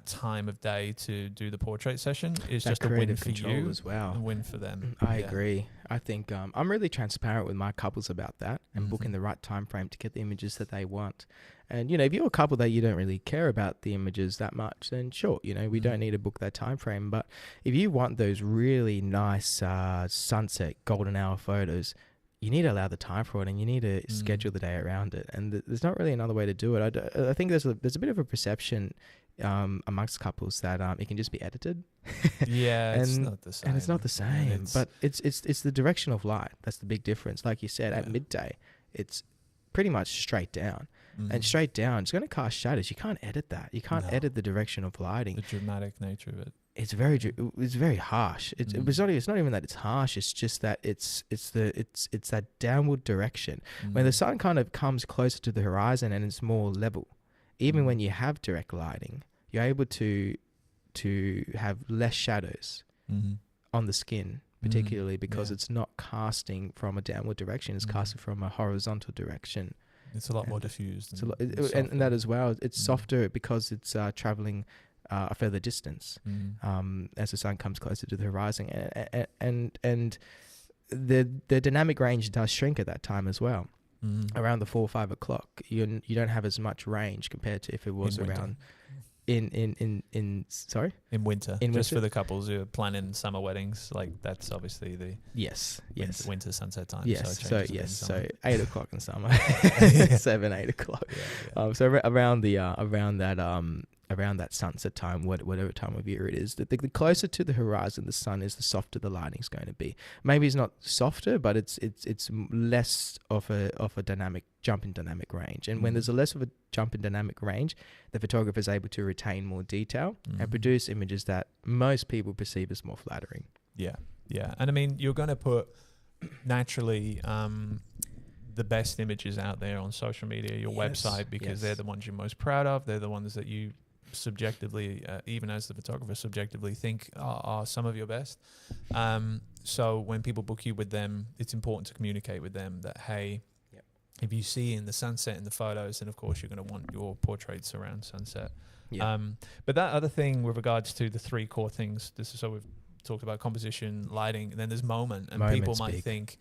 time of day to do the portrait session is that just a win for you as well. A win for them. I agree. I think I'm really transparent with my couples about that, and booking the right time frame to get the images that they want. And you know, if you're a couple that you don't really care about the images that much, then sure, you know, we don't need to book that time frame. But if you want those really nice sunset golden hour photos, you need to allow the time for it, and you need to schedule the day around it. And there's not really another way to do it. I think there's a bit of a perception amongst couples that it can just be edited. Yeah, it's not the same. And it's not the same. But it's the direction of light. That's the big difference. Like you said, at midday, it's pretty much straight down. And straight down, it's going to cast shadows. You can't edit that. You can't edit the direction of lighting. The dramatic nature of it. It's very harsh. It's not even that it's harsh. It's just that it's that downward direction. When the sun kind of comes closer to the horizon and it's more level, even when you have direct lighting, you're able to have less shadows on the skin, particularly because it's not casting from a downward direction. It's casting from a horizontal direction. It's a lot more diffused. And that as well. It's softer because it's traveling a further distance as the sun comes closer to the horizon, and the dynamic range does shrink at that time as well. Around the 4 or 5 o'clock, you don't have as much range compared to if it was around in winter. Just for the couples who are planning summer weddings, like that's obviously the winter sunset time. So 8 o'clock in summer, 7, 8 o'clock. So around that sunset time, whatever time of year it is, the closer to the horizon the sun is, the softer the lighting is going to be. Maybe it's not softer, but it's less of a dynamic jump in dynamic range. And when there's a less of a jump in dynamic range, the photographer is able to retain more detail and produce images that most people perceive as more flattering. Yeah. And I mean, you're going to put naturally the best images out there on social media, your website, because they're the ones you're most proud of. They're the ones that you subjectively, even as the photographer, subjectively think are some of your best. So when people book you with them, it's important to communicate with them that, hey, if you see in the sunset in the photos, then of course you're going to want your portraits around sunset. But that other thing with regards to the 3 core things, so we've talked about composition, lighting, and then there's moment. And people might think,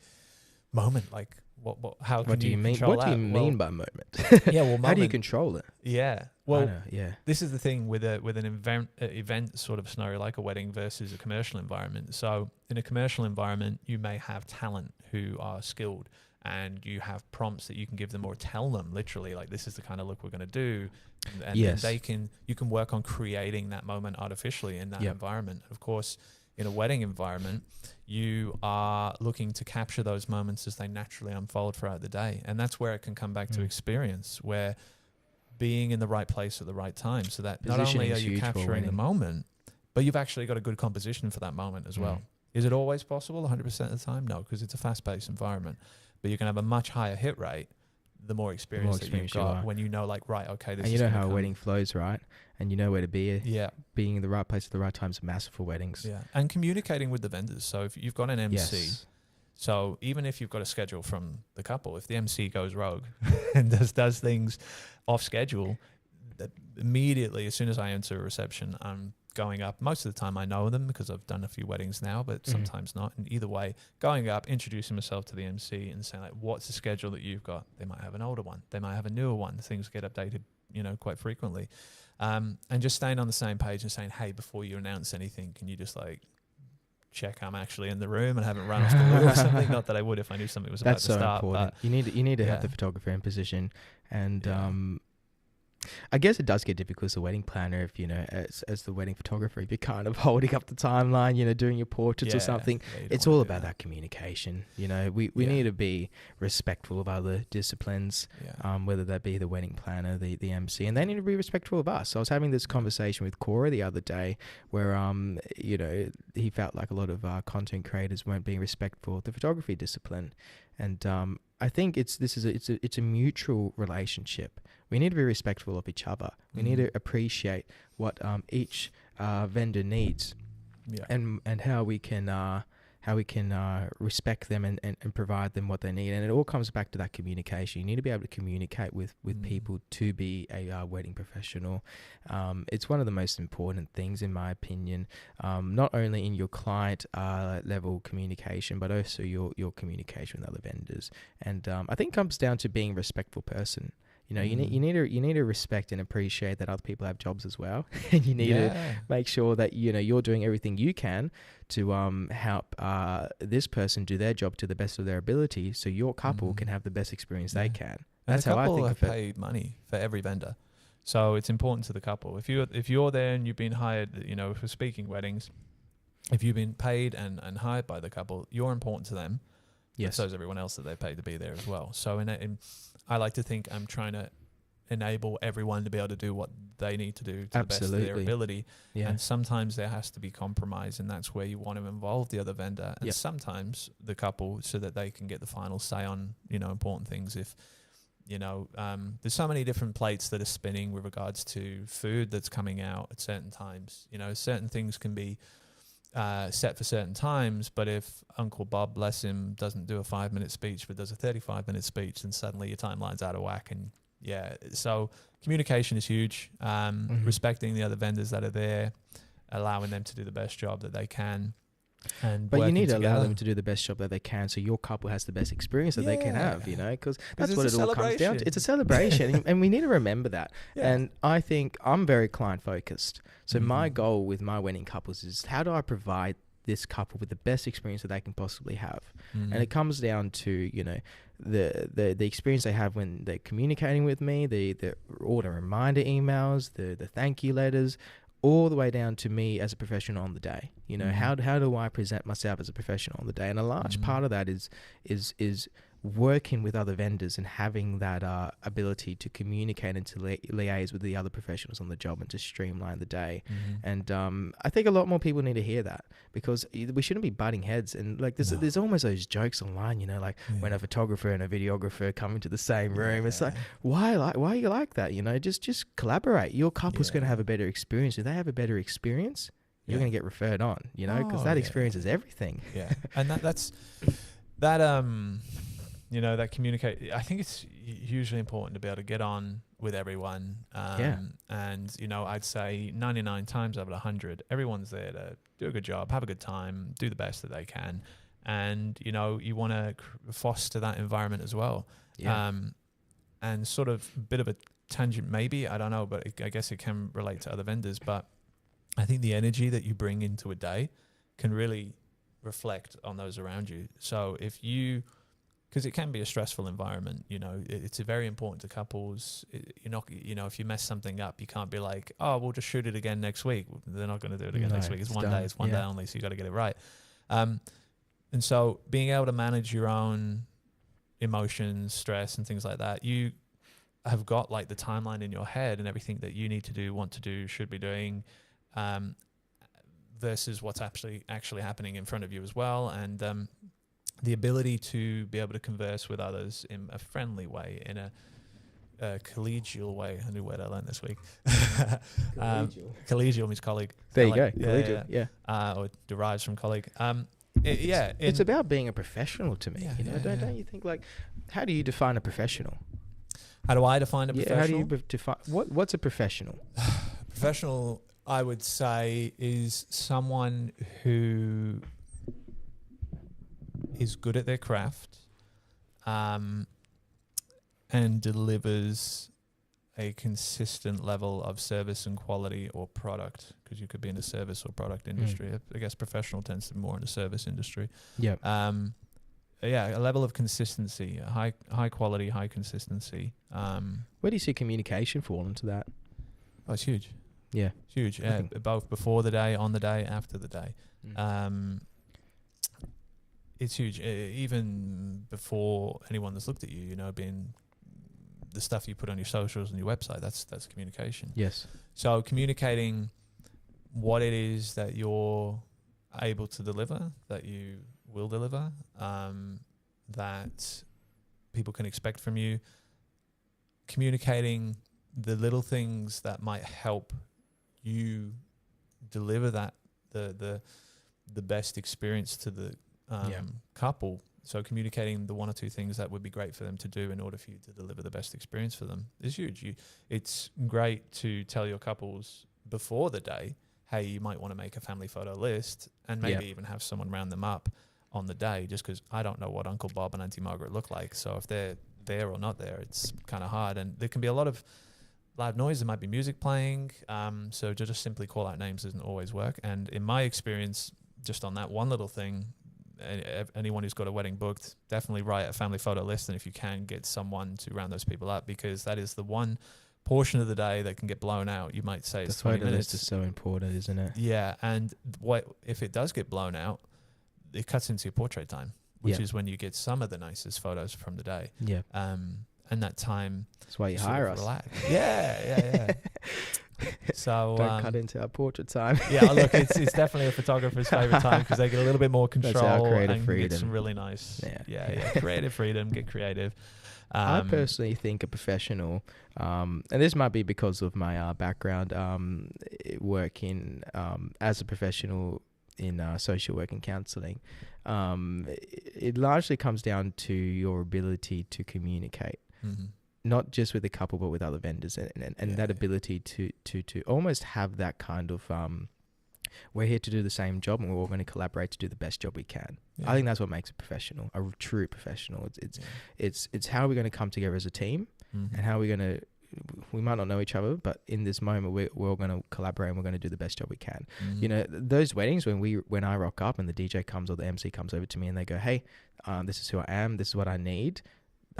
moment, like how can What do you mean? control What do you that? mean by moment? Yeah, well, How do you moment. control it? Yeah. I Well, know, yeah. this is the thing with an event sort of scenario like a wedding versus a commercial environment. So in a commercial environment, you may have talent who are skilled, and you have prompts that you can give them or tell them literally, like, this is the kind of look we're going to do, and Yes. then you can work on creating that moment artificially in that environment. Of course, in a wedding environment, you are looking to capture those moments as they naturally unfold throughout the day, and that's where it can come back to experience, where being in the right place at the right time, so that not only are you capturing the moment, but you've actually got a good composition for that moment as well. Is it always possible 100% of the time? No, because it's a fast-paced environment. But you can have a much higher hit rate the more experience that you've got, when you know, like, right, okay, this is. And you know how a wedding flows, right? And you know where to be. Yeah. Being in the right place at the right time is massive for weddings. Yeah. And communicating with the vendors. So if you've got an MC, so even if you've got a schedule from the couple, if the MC goes rogue and does things off schedule, immediately, as soon as I enter a reception, I'm going up. Most of the time I know them because I've done a few weddings now, but sometimes not. And either way, going up, introducing myself to the MC and saying, like, what's the schedule that you've got? They might have an older one. They might have a newer one. Things get updated, quite frequently. And just staying on the same page and saying, hey, before you announce anything, can you just check I'm actually in the room and haven't run off the wheel or something? Not that I would if I knew something was about to start. That's so important. You need to have the photographer in position, and I guess it does get difficult as a wedding planner if, as the wedding photographer, if you're kind of holding up the timeline, doing your portraits or something. It's all about that communication. We need to be respectful of other disciplines, whether that be the wedding planner, the MC, and they need to be respectful of us. So I was having this conversation with Cora the other day where, he felt like a lot of content creators weren't being respectful of the photography discipline. And I think it's a mutual relationship. We need to be respectful of each other. We need to appreciate what each vendor needs, and how we can respect them and provide them what they need. And it all comes back to that communication. You need to be able to communicate with people to be a wedding professional. It's one of the most important things, in my opinion, not only in your client level communication, but also your communication with other vendors. And I think it comes down to being a respectful person. You need to respect and appreciate that other people have jobs as well, and you need to make sure that you're doing everything you can to help this person do their job to the best of their ability, so your couple can have the best experience they can. That's how I think of it. The couple have paid money for every vendor, so it's important to the couple. If you're there and you've been hired, if we're speaking weddings, if you've been paid and hired by the couple, you're important to them. Yes, so is everyone else that they paid to be there as well. So I like to think I'm trying to enable everyone to be able to do what they need to do to the best of their ability. Yeah. And sometimes there has to be compromise, and that's where you want to involve the other vendor and sometimes the couple, so that they can get the final say on, important things. If, there's so many different plates that are spinning with regards to food that's coming out at certain times. Certain things can be set for certain times, but if Uncle Bob, bless him, doesn't do a 5-minute speech but does a 35-minute speech, then suddenly your timeline's out of whack. And so communication is huge. Respecting the other vendors that are there, allowing them to do the best job that they can, but you need to allow them to do the best job that they can, so your couple has the best experience that they can have, because that's what it all comes down to. It's a celebration, and we need to remember that. And I think I'm very client focused, so my goal with my wedding couples is, how do I provide this couple with the best experience that they can possibly have? And it comes down to the experience they have when they're communicating with me, the order reminder emails, the thank you letters, all the way down to me as a professional on the day. How do I present myself as a professional on the day? And a large part of that is working with other vendors and having that ability to communicate and to liaise with the other professionals on the job and to streamline the day. And I think a lot more people need to hear that, because we shouldn't be butting heads. And there's almost those jokes online, when a photographer and a videographer come into the same room, it's like, why are you like that? Just collaborate. Your couple's going to have a better experience. If they have a better experience, you're going to get referred on, because that experience is everything. And that's that communicate. I think it's hugely important to be able to get on with everyone. And, I'd say 99 times out of 100, everyone's there to do a good job, have a good time, do the best that they can. and you know you want to foster that environment as well. Yeah. And sort of a bit of a tangent, maybe, I don't know, but I guess it can relate to other vendors. But I think the energy that you bring into a day can really reflect on those around you. So if you, because it can be a stressful environment, you know, it's very important to couples. You're not, you know, if you mess something up, you can't be like, oh, we'll just shoot it again next week. They're not going to do it again next week. It's one day. It's one day only. So you got to get it right. And so being able to manage your own emotions, stress, and things like that, you have got like the timeline in your head and everything that you need to do, want to do, should be doing, versus what's actually happening in front of you as well. And the ability to be able to converse with others in a friendly way, in a collegial way, a new word I learned this week. Collegial means colleague. There you go. Collegial, yeah. Or derives from colleague. It's about being a professional to me. Don't you think, like, how do you define a professional? How do I define a professional? How do you define what's a professional? Professional, I would say, is someone who is good at their craft, and delivers a consistent level of service and quality or product, because you could be in the service or product industry. I guess professional tends to be more in the service industry. Yeah. A level of consistency, high quality, high consistency. Where do you see communication fall into that? Oh, it's huge. Yeah. It's huge. Yeah, both before the day, on the day, after the day. It's huge. Even before anyone that's looked at you, you know, being the stuff you put on your socials and your website, that's communication. Yes. So communicating what it is that you're able to deliver, that you will deliver, that people can expect from you. Communicating the little things that might help you deliver that the best experience to the couple. So communicating the one or two things that would be great for them to do in order for you to deliver the best experience for them is huge. It's great to tell your couples before the day, hey, you might want to make a family photo list, and maybe even have someone round them up on the day, just because I don't know what Uncle Bob and Auntie Margaret look like. So if they're there or not there, it's kind of hard. And there can be a lot of loud noise. There might be music playing. So to just simply call out names doesn't always work. And in my experience, just on that one little thing, anyone who's got a wedding booked, definitely write a family photo list, and if you can, get someone to round those people up, because that is the one portion of the day that can get blown out. You might say it's 20 minutes. The photo list is so important, isn't it? Yeah, and what if it does get blown out? It cuts into your portrait time, which is when you get some of the nicest photos from the day. Yeah. And that time. That's why you hire us. Relax. Yeah. So don't cut into our portrait time. Yeah, look, it's definitely a photographer's favorite time, because they get a little bit more control. That's our creative and freedom. Get some really nice. Yeah. Creative freedom. Get creative. I personally think a professional, and this might be because of my background, working as a professional in social work and counselling. It largely comes down to your ability to communicate. Mm-hmm. Not just with the couple, but with other vendors, and that ability to almost have that kind of we're here to do the same job, and we're all going to collaborate to do the best job we can. I think that's what makes a professional, a true professional. It's how we're going to come together as a team, and how we're going to. We might not know each other, but in this moment, we're all going to collaborate, and we're going to do the best job we can. Mm-hmm. You know, those weddings when I rock up and the DJ comes or the MC comes over to me and they go, "Hey, this is who I am. This is what I need."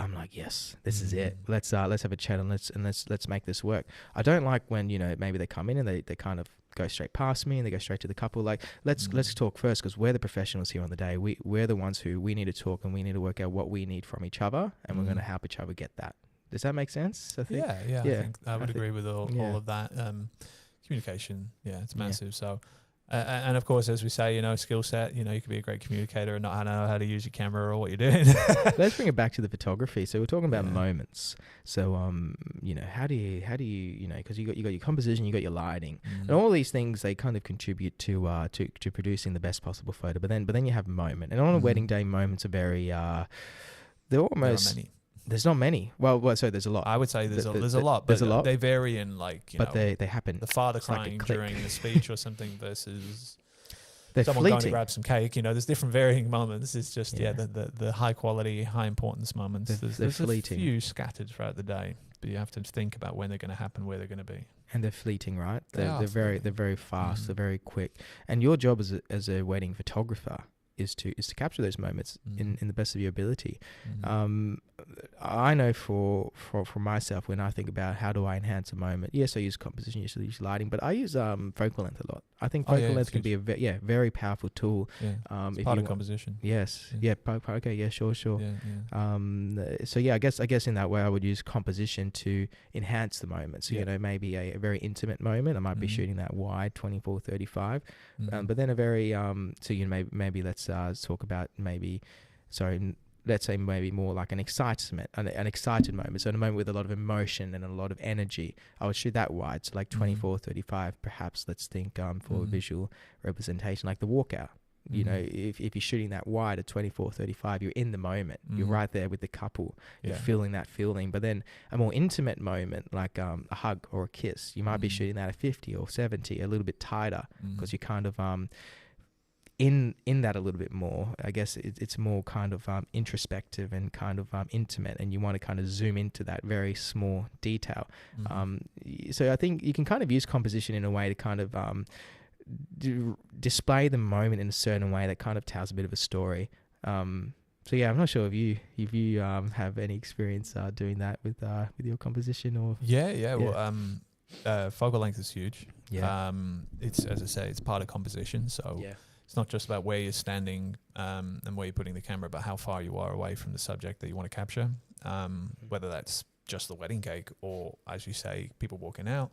I'm like, yes, this is it. Let's have a chat and let's make this work. I don't like when, you know, maybe they come in and they kind of go straight past me and they go straight to the couple. Like, let's talk first, because we're the professionals here on the day. We're the ones who we need to talk, and we need to work out what we need from each other, and we're going to help each other get that. Does that make sense? I think. Yeah. I would agree with all of that. Communication, it's massive. So. And of course, as we say, you know, skill set, you know, you could be a great communicator and not know how to use your camera or what you're doing. Let's bring it back to the photography. So we're talking about moments. So, you know, how do you, you know, because you got your composition, you got your lighting, and all these things, they kind of contribute to producing the best possible photo. But then you have moment, and on a wedding day, moments are very, they're almost. There are many. There's not many. Well, so there's a lot. I would say there's a lot, but there's a lot. They vary in, like, you know, they happen. The father crying during the speech or something versus They're someone going to fleeting. grab some cake. You know, there's different varying moments. It's just the high quality, high importance moments. There's fleeting. a few scattered throughout the day, but you have to think about when they're going to happen, where they're going to be. And they're fleeting, right? They're very fast. They're very quick. And your job as a wedding photographer is to capture those moments in the best of your ability. I know for myself, when I think about how do I enhance a moment, yes, I use composition, I use lighting, but I use focal length a lot. I think focal length can be a very powerful tool. Yeah, it's part of composition. Yes. Yeah. Okay. Yeah. Sure. Yeah. So I guess in that way I would use composition to enhance the moment. So you know, maybe a very intimate moment, I might be shooting that wide 24-35, but then a very so you know, maybe let's talk about let's say maybe more like an excited moment. So in a moment with a lot of emotion and a lot of energy, I would shoot that wide. So like 24-35, perhaps. Let's think for visual representation, like the walkout. You know, if you're shooting that wide at 24-35, you're in the moment. You're right there with the couple. You're feeling that feeling. But then a more intimate moment, like a hug or a kiss, you might be shooting that at 50 or 70, a little bit tighter, because you're kind of in that a little bit more. I guess it's more kind of introspective and kind of intimate, and you want to kind of zoom into that very small detail. So I think you can kind of use composition in a way to kind of display the moment in a certain way that kind of tells a bit of a story. So yeah, I'm not sure if you have any experience doing that with your composition or Well, focal length is huge. It's, as I say, it's part of composition. So it's not just about where you're standing and where you're putting the camera, but how far you are away from the subject that you want to capture. Whether that's just the wedding cake, or, as you say, people walking out,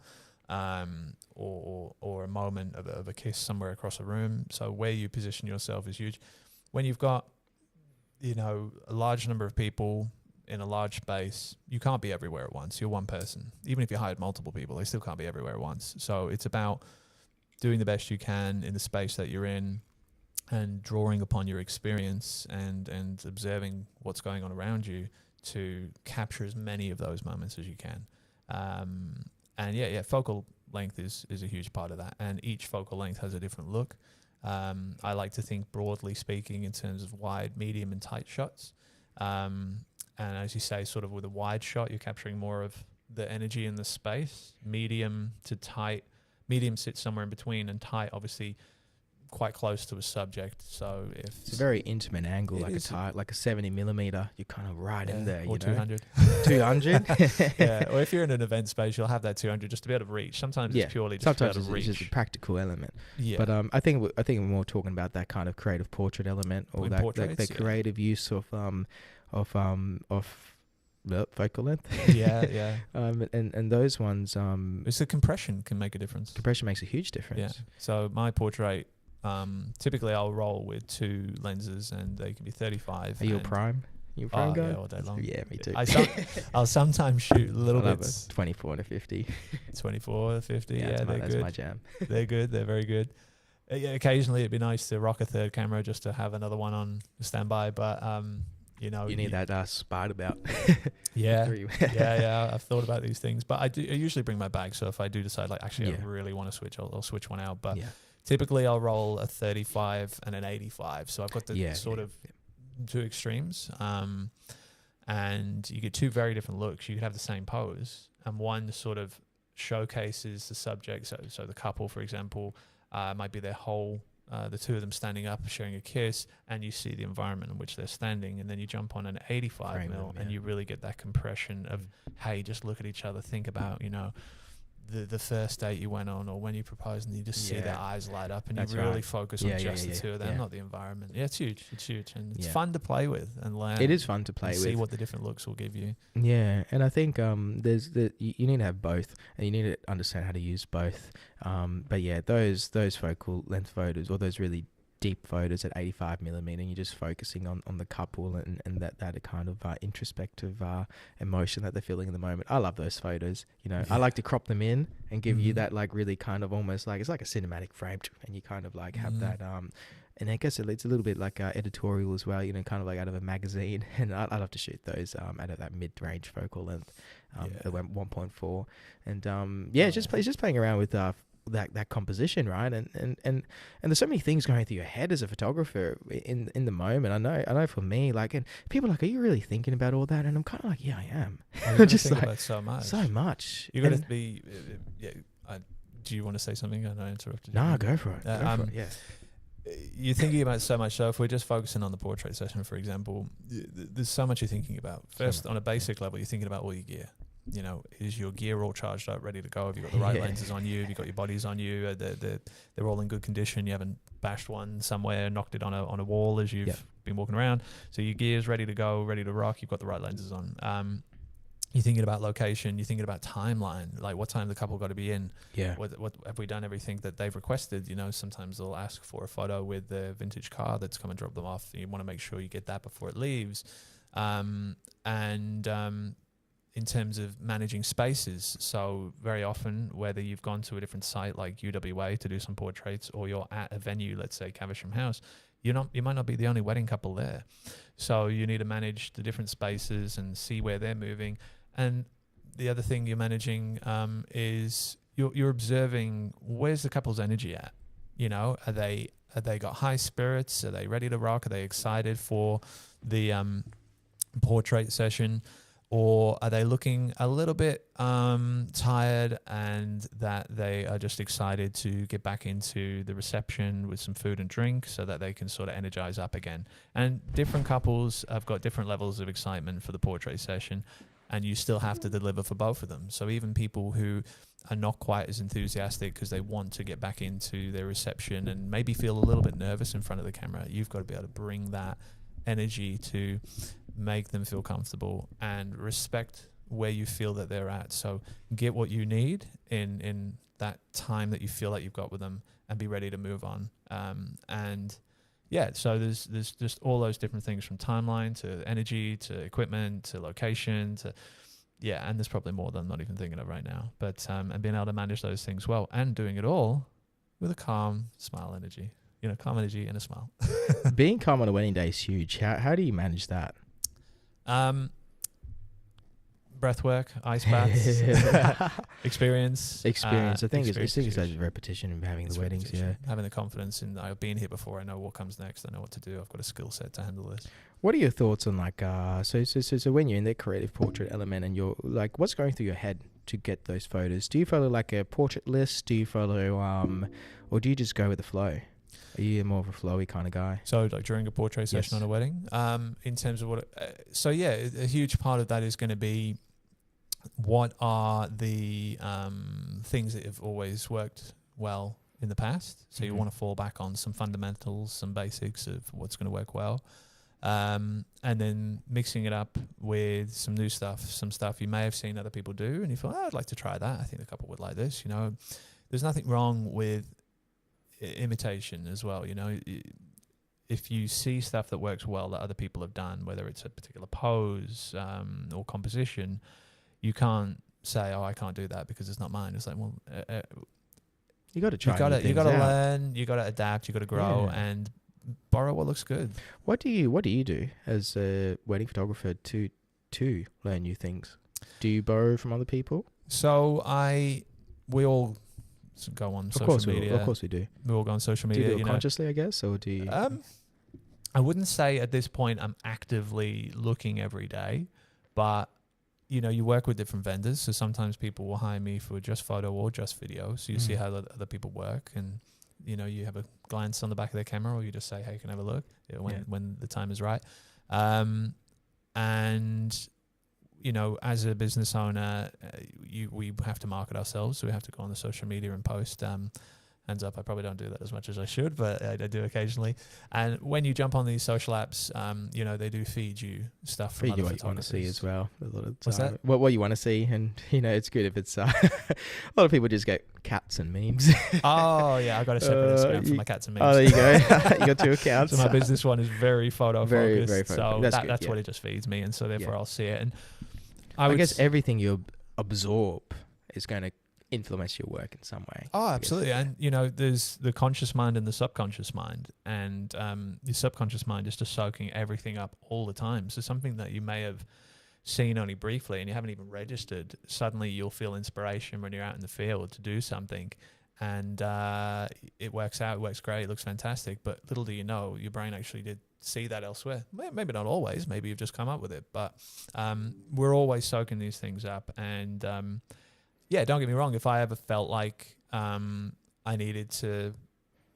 or a moment of a kiss somewhere across a room. So where you position yourself is huge. When you've got, you know, a large number of people in a large space, you can't be everywhere at once. You're one person. Even if you hired multiple people, they still can't be everywhere at once. So it's about doing the best you can in the space that you're in, and drawing upon your experience and observing what's going on around you to capture as many of those moments as you can. And focal length is a huge part of that. And each focal length has a different look. I like to think, broadly speaking, in terms of wide, medium, and tight shots. And as you say, sort of with a wide shot, you're capturing more of the energy in the space. Medium to tight. Medium sits somewhere in between, and tight, obviously, quite close to a subject. So if it's a very intimate angle, like a 70mm, you're kind of right in there. Or 200. 200. Yeah. Or if you're in an event space, you'll have that 200 just to be able to reach. Sometimes it's purely just to be able to reach. It's just a practical element. Yeah. But I think we're more talking about that kind of creative portrait element, or that creative use of focal length. Yeah. And those ones. It's the compression can make a difference. Compression makes a huge difference. Yeah. So my portrait, typically I'll roll with 2 lenses, and they can be 35. Are you a prime? You a prime guy? Yeah, all day long. Yeah, me too. I'll sometimes shoot a little bit. 24-50. 24-50. Yeah, they're good. That's my jam. They're good. They're very good. Yeah, occasionally it'd be nice to rock a third camera just to have another one on standby, but you need that spider belt. Yeah. I've thought about these things, but I usually bring my bag. So if I do decide, like, actually, I really want to switch, I'll switch one out. But typically I'll roll a 35 and an 85. So I've got the of 2 extremes. And you get 2 very different looks. You could have the same pose, and one sort of showcases the subject. So the couple, for example, might be their whole, the 2 of them standing up, sharing a kiss, and you see the environment in which they're standing, and then you jump on an 85mm, and you really get that compression of, hey, just look at each other, think about, the first date you went on, or when you proposed, and you just see their eyes light up, and you really focus on just the 2 of them, not the environment. Yeah, it's huge, and it's fun to play with and learn. It is fun to play with. See what the different looks will give you. Yeah, and I think you need to have both, and you need to understand how to use both. But yeah, those focal length photos, or those really deep photos at 85mm, and you're just focusing on the couple and that kind of introspective emotion that they're feeling in the moment. I love those photos. I like to crop them in and give you that, like, really kind of almost like, it's like a cinematic frame, and you kind of like have that and I guess it's a little bit like editorial as well, kind of like out of a magazine. And I love to shoot those out of that mid-range focal length, the 1.4, and it's just playing around with that composition, right? And there's so many things going through your head as a photographer in the moment. I know for me, like, and people are like, are you really thinking about all that? And I'm kind of like, yeah, I am. You just think about so much. You got to be. Do you want to say something? I interrupted you. No, go for it. Yeah. You're thinking about so much. So if we're just focusing on the portrait session, for example, there's so much you're thinking about. First, on a basic level, you're thinking about all your gear. You know, is your gear all charged up, ready to go? Have you got the right lenses on you? Have you got your bodies on you? They're all in good condition. You haven't bashed one somewhere, knocked it on a wall as you've been walking around. So your gear's ready to go, ready to rock. You've got the right lenses on. You're thinking about location. You're thinking about timeline, like what time the couple got to be in. Yeah. What have we done everything that they've requested? You know, sometimes they'll ask for a photo with the vintage car that's come and drop them off. You want to make sure you get that before it leaves. In terms of managing spaces, so very often, whether you've gone to a different site like UWA to do some portraits, or you're at a venue, let's say Caversham House, you might not be the only wedding couple there. So you need to manage the different spaces and see where they're moving. And the other thing you're managing is you're observing, where's the couple's energy at? You know, are they got high spirits? Are they ready to rock? Are they excited for the portrait session? Or are they looking a little bit tired, and that they are just excited to get back into the reception with some food and drink so that they can sort of energize up again? And different couples have got different levels of excitement for the portrait session, and you still have to deliver for both of them. So even people who are not quite as enthusiastic because they want to get back into their reception and maybe feel a little bit nervous in front of the camera, you've got to be able to bring that energy to make them feel comfortable and respect where you feel that they're at. So get what you need in that time that you feel like you've got with them, and be ready to move on. So there's just all those different things, from timeline to energy to equipment to location to and there's probably more that I'm not even thinking of right now. But and being able to manage those things well, and doing it all with a calm smile energy. You know, calm energy and a smile. Being calm on a wedding day is huge. How do you manage that? Breath work, ice baths, experience. I think it's that repetition of having the weddings. Repetition. Having the confidence in, I've been here before. I know what comes next. I know what to do. I've got a skill set to handle this. What are your thoughts on so when you're in the creative portrait element and you're like, what's going through your head to get those photos? Do you follow like a portrait list? Do you follow or do you just go with the flow? Are you more of a flowy kind of guy? So like during a portrait session on a wedding, in terms of a huge part of that is going to be, what are the things that have always worked well in the past? So you want to fall back on some fundamentals, some basics of what's going to work well. And then mixing it up with some new stuff, some stuff you may have seen other people do, and you feel, I'd like to try that. I think a couple would like this. You know, there's nothing wrong with imitation as well. You know, if you see stuff that works well that other people have done, whether it's a particular pose or composition, you can't say, I can't do that because it's not mine. It's like, well, you got to try. You got to learn. You got to adapt. You got to grow and borrow what looks good. What do you do as a wedding photographer to learn new things? Do you borrow from other people? So we all go on social media. Of course we do. We all go on social media. Do you do it consciously, I guess, or do you? I wouldn't say at this point I'm actively looking every day, but you know, you work with different vendors. So sometimes people will hire me for just photo or just video. So you see how other people work, and you know, you have a glance on the back of their camera, or you just say, "Hey, can I have a look?" When the time is right. And you know, as a business owner, we have to market ourselves. So we have to go on the social media and post. Hands up, I probably don't do that as much as I should, but I do occasionally. And when you jump on these social apps, you know, they do feed you stuff from other photographers. What you want to see as well. A lot of What's that? What you want to see, and you know, it's good if it's a lot of people just get cats and memes. Oh yeah, I got a separate Instagram for my cats and memes. Oh, there you go. You got two accounts. So my business one is very photo focused. Very so that's what it just feeds me, and so therefore I'll see it. And I guess everything you absorb is going to influence your work in some way. Oh, absolutely. And you know, there's the conscious mind and the subconscious mind, and your subconscious mind is just soaking everything up all the time. So something that you may have seen only briefly and you haven't even registered, suddenly you'll feel inspiration when you're out in the field to do something, and it works out. It works great. It looks fantastic. But little do you know, your brain actually did see that elsewhere. Maybe not always. Maybe you've just come up with it. But we're always soaking these things up. And yeah, don't get me wrong. If I ever felt like I needed to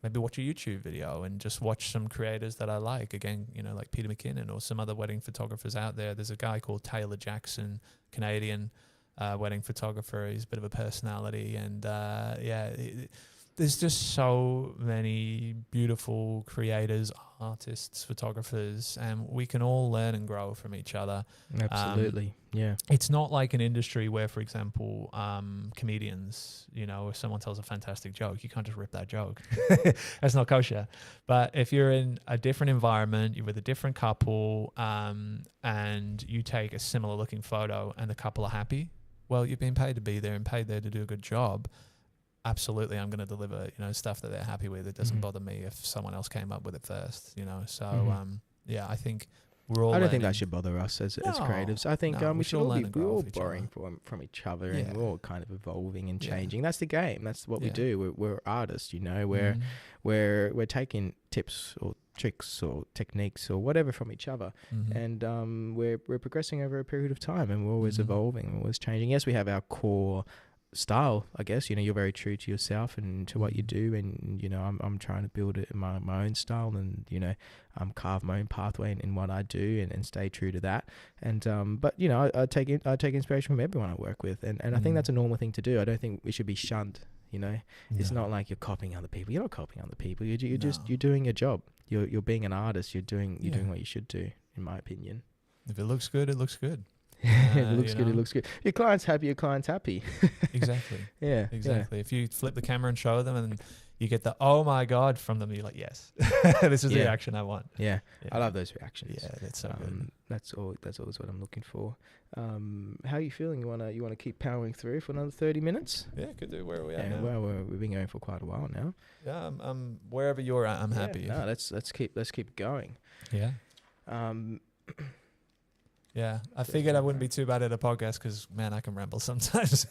maybe watch a YouTube video and just watch some creators that I like, again, you know, like Peter McKinnon or some other wedding photographers out there. There's a guy called Taylor Jackson, Canadian wedding photographer. He's a bit of a personality, and there's just so many beautiful creators, artists, photographers, and we can all learn and grow from each other. Absolutely. Yeah. It's not like an industry where, for example, comedians, you know, if someone tells a fantastic joke, you can't just rip that joke. That's not kosher. But if you're in a different environment, you're with a different couple, and you take a similar looking photo and the couple are happy, well, you've been paid to be there and paid there to do a good job. Absolutely, I'm going to deliver, you know, stuff that they're happy with. It doesn't bother me if someone else came up with it first, you know. So, yeah, I think we're all. I don't think that should bother us as creatives. I think we should all be borrowing from each other, and we're all kind of evolving and changing. That's the game. That's what we do. We're artists, you know. We're taking tips or tricks or techniques or whatever from each other, and we're progressing over a period of time, and we're always evolving, we're always changing. Yes, we have our core style, I guess, you know, you're very true to yourself and to what you do, and you know, I'm trying to build it in my own style, and you know, carve my own pathway in what I do, and stay true to that. And but you know, I take inspiration from everyone I work with, and I think that's a normal thing to do. I don't think we should be shunned, you know. It's not like you're copying other people. You're not copying other people. You're doing your job. You're being an artist. You're doing what you should do, in my opinion. If it looks good, it looks good. It looks good. It looks good. Your client's happy. Your client's happy. Exactly. Yeah. Exactly. Yeah. If you flip the camera and show them, and you get the "oh my god" from them, you're like, "Yes, this is the reaction I want." Yeah. I love those reactions. Yeah, that's so good. That's always what I'm looking for. How are you feeling? You wanna keep powering through for another 30 minutes? Yeah, could do. Where are we at now? Well, we've been going for quite a while now. Yeah, wherever you're at, I'm happy. No, let's keep going. Yeah. Yeah, I figured I wouldn't be too bad at a podcast because, man, I can ramble sometimes.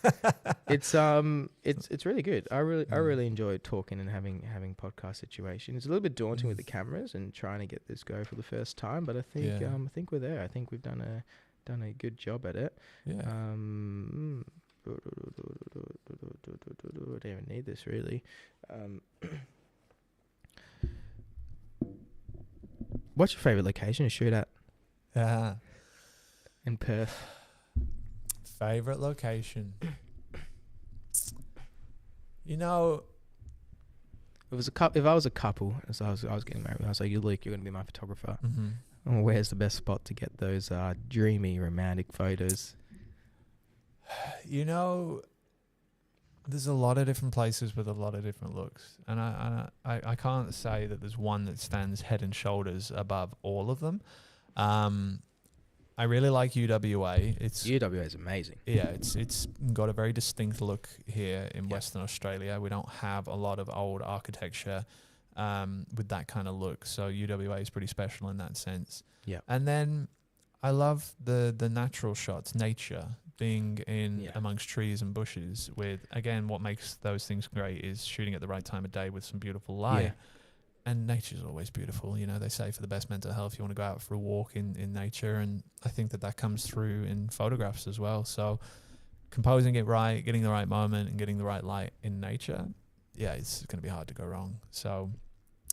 It's really good. I really enjoy talking and having podcast situations. It's a little bit daunting with the cameras and trying to get this go for the first time, but I think we're there. I think we've done a good job at it. Yeah. I don't even need this really. What's your favorite location to shoot at? In Perth. Favorite location. You know, if I was a couple, as I was getting married, I was like, Luke, you're gonna be my photographer. Oh, where's the best spot to get those dreamy romantic photos? You know, there's a lot of different places with a lot of different looks, and I can't say that there's one that stands head and shoulders above all of them. I really like UWA. UWA is amazing. Yeah, it's got a very distinct look here in Western Australia. We don't have a lot of old architecture with that kind of look, so UWA is pretty special in that sense. Yeah. And then I love the natural shots, nature, being in amongst trees and bushes with, again, what makes those things great is shooting at the right time of day with some beautiful light. Yeah. And nature's always beautiful. You know, they say for the best mental health, you want to go out for a walk in nature. And I think that comes through in photographs as well. So composing it right, getting the right moment and getting the right light in nature, it's going to be hard to go wrong. So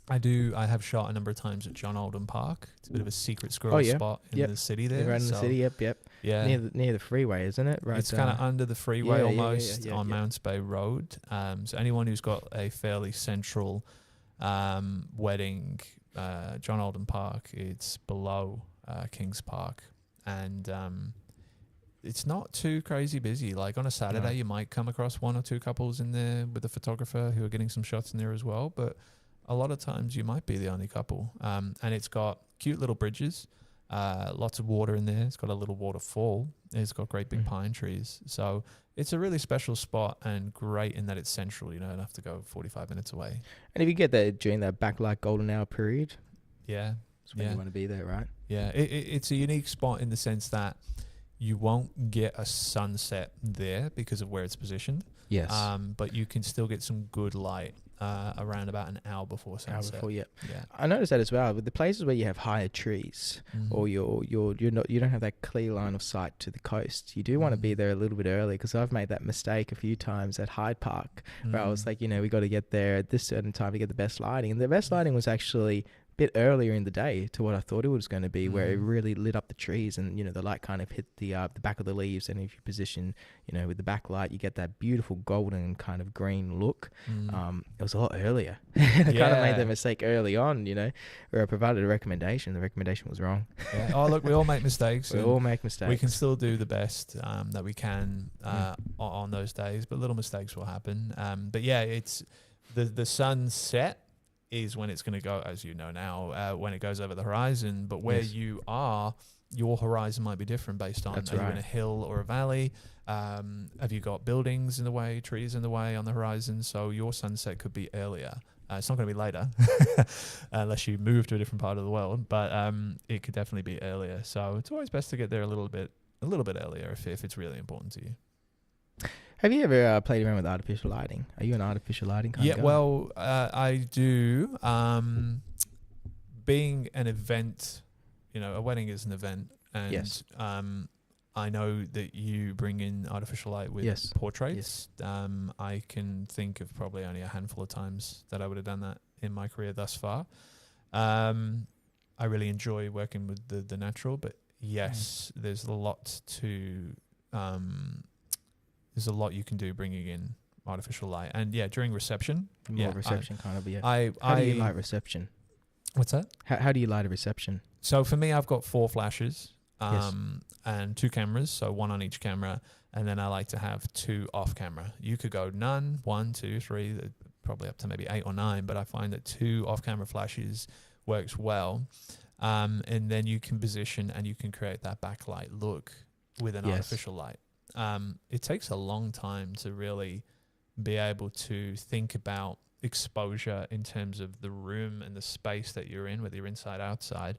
I have shot a number of times at John Alden Park. It's a bit of a secret squirrel spot in the city there. Right in the city, yep. Yeah. Near the freeway, isn't it? Right. It's kind of under the freeway almost on Mounts Bay Road. So anyone who's got a fairly central wedding, John Alden Park, it's below Kings Park, and it's not too crazy busy. Like on a Saturday, you might come across one or two couples in there with a photographer who are getting some shots in there as well, but a lot of times you might be the only couple. And it's got cute little bridges, lots of water in there. It's got a little waterfall. It's got great big pine trees. So it's a really special spot and great in that it's central. You don't have to go 45 minutes away. And if you get that during that backlight golden hour period, that's when you want to be there, right? Yeah, it's a unique spot in the sense that you won't get a sunset there because of where it's positioned. Yes. But you can still get some good light around about an hour before sunset. Hour before, yeah. Yeah. I noticed that as well with the places where you have higher trees, or you don't have that clear line of sight to the coast. You do want to be there a little bit early, because I've made that mistake a few times at Hyde Park, where I was like, we got to get there at this certain time to get the best lighting, and the best lighting was actually bit earlier in the day to what I thought it was going to be, where it really lit up the trees, and the light kind of hit the back of the leaves, and if you position with the backlight, you get that beautiful golden kind of green look. It was a lot earlier. I kind of made that mistake early on, where I provided a recommendation. The recommendation was wrong. Oh, look, we all make mistakes. We all make mistakes. We can still do the best that we can on those days, but little mistakes will happen. But yeah, it's the sunset is when it's going to go, as you know now, when it goes over the horizon. But where you are, your horizon might be different based on are you in a hill or a valley? Have you got buildings in the way, trees in the way on the horizon? So your sunset could be earlier. It's not going to be later unless you move to a different part of the world, but it could definitely be earlier. So it's always best to get there a little bit earlier if it's really important to you. Have you ever played around with artificial lighting? Are you an artificial lighting kind of guy? Well, I do. Being an event, a wedding is an event, and I know that you bring in artificial light with portraits. Yes. I can think of probably only a handful of times that I would have done that in my career thus far. I really enjoy working with the natural, but yes, there's a lot to... there's a lot you can do bringing in artificial light. And during reception. More reception kind of, How do you light reception? What's that? How do you light a reception? So for me, I've got 4 flashes and 2 cameras, so 1 on each camera. And then I like to have 2 off camera. You could go none, 1, 2, 3, probably up to maybe 8 or 9. But I find that 2 off camera flashes works well. And then you can position and you can create that backlight look with an artificial light. It takes a long time to really be able to think about exposure in terms of the room and the space that you're in, whether you're inside, outside,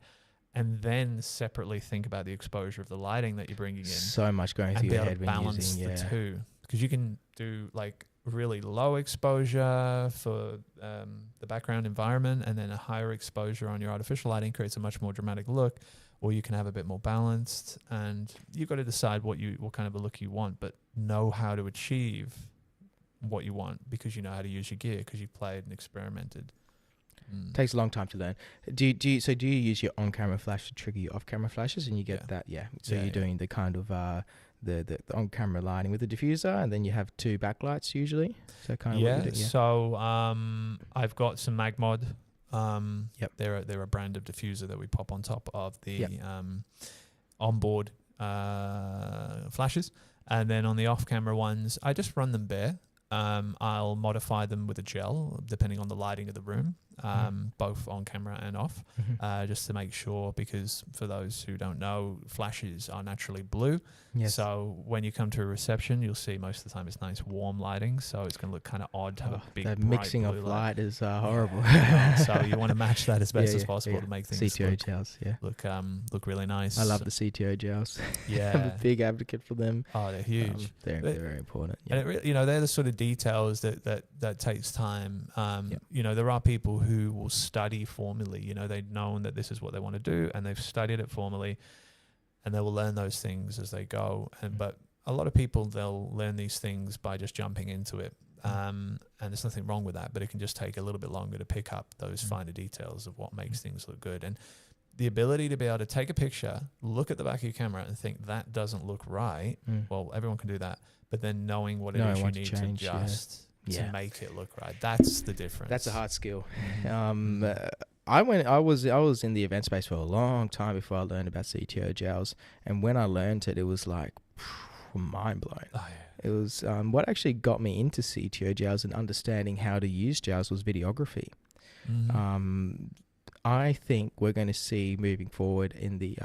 and then separately think about the exposure of the lighting that you're bringing in. So much going through your head when you're using, the two, because you can do like really low exposure for the background environment, and then a higher exposure on your artificial lighting creates a much more dramatic look. Or you can have a bit more balanced, and you've got to decide what kind of a look you want, but know how to achieve what you want because you know how to use your gear because you've played and experimented. Takes a long time to learn. Do you use your on-camera flash to trigger your off-camera flashes, and you get that? Yeah. So you're doing the kind of the on-camera lighting with the diffuser, and then you have 2 backlights usually. So kind of what you do, So I've got some MagMod. They're a brand of diffuser that we pop on top of the onboard flashes, and then on the off-camera ones, I just run them bare. I'll modify them with a gel depending on the lighting of the room, both on camera and off, just to make sure, because for those who don't know, flashes are naturally blue. Yes. So when you come to a reception, you'll see most of the time it's nice warm lighting, so it's going to look kind of odd to have a big that mixing of light is horrible. So you want to match that as best as possible to make things CTO gels, look really nice. I love the CTO gels. Yeah, I'm a big advocate for them. Oh, they're huge. They're very important. And it really, they're the sort of details that takes time. There are people who will study formally. They've known that this is what they want to do, and they've studied it formally, and they will learn those things as they go. But a lot of people, they'll learn these things by just jumping into it. And there's nothing wrong with that, but it can just take a little bit longer to pick up those finer details of what makes things look good. And the ability to be able to take a picture, look at the back of your camera and think that doesn't look right. Well, everyone can do that. But then knowing what it is you need to adjust to make it look right. That's the difference. That's a hard skill. I was in the event space for a long time before I learned about CTO gels, and when I learned it, it was like mind blowing. Oh, yeah. It was what actually got me into CTO gels and understanding how to use gels was videography. I think we're going to see moving forward in the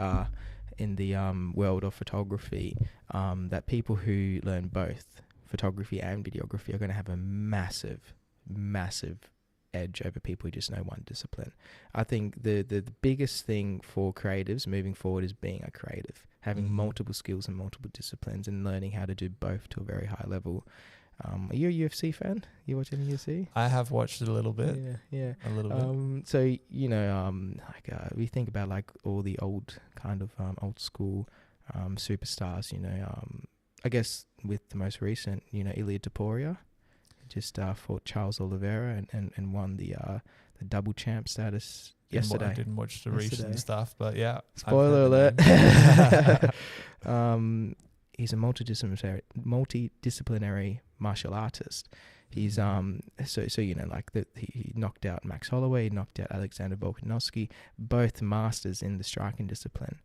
world of photography that people who learn both photography and videography are going to have a massive edge over people who just know one discipline. I think the biggest thing for creatives moving forward is being a creative, having multiple skills and multiple disciplines, and learning how to do both to a very high level. Are you a UFC fan? You watch any UFC? I have watched it a little bit. Yeah. A little bit. So, you know, we think about like all the old kind of old school superstars, you know, I guess with the most recent, you know, Ilia Topuria just fought Charles Oliveira and won the double champ status yesterday. I didn't watch the recent stuff, but yeah. Spoiler alert. He's a multidisciplinary martial artist. He's so you know, like he knocked out Max Holloway, knocked out Alexander Volkanovski, both masters in the striking discipline.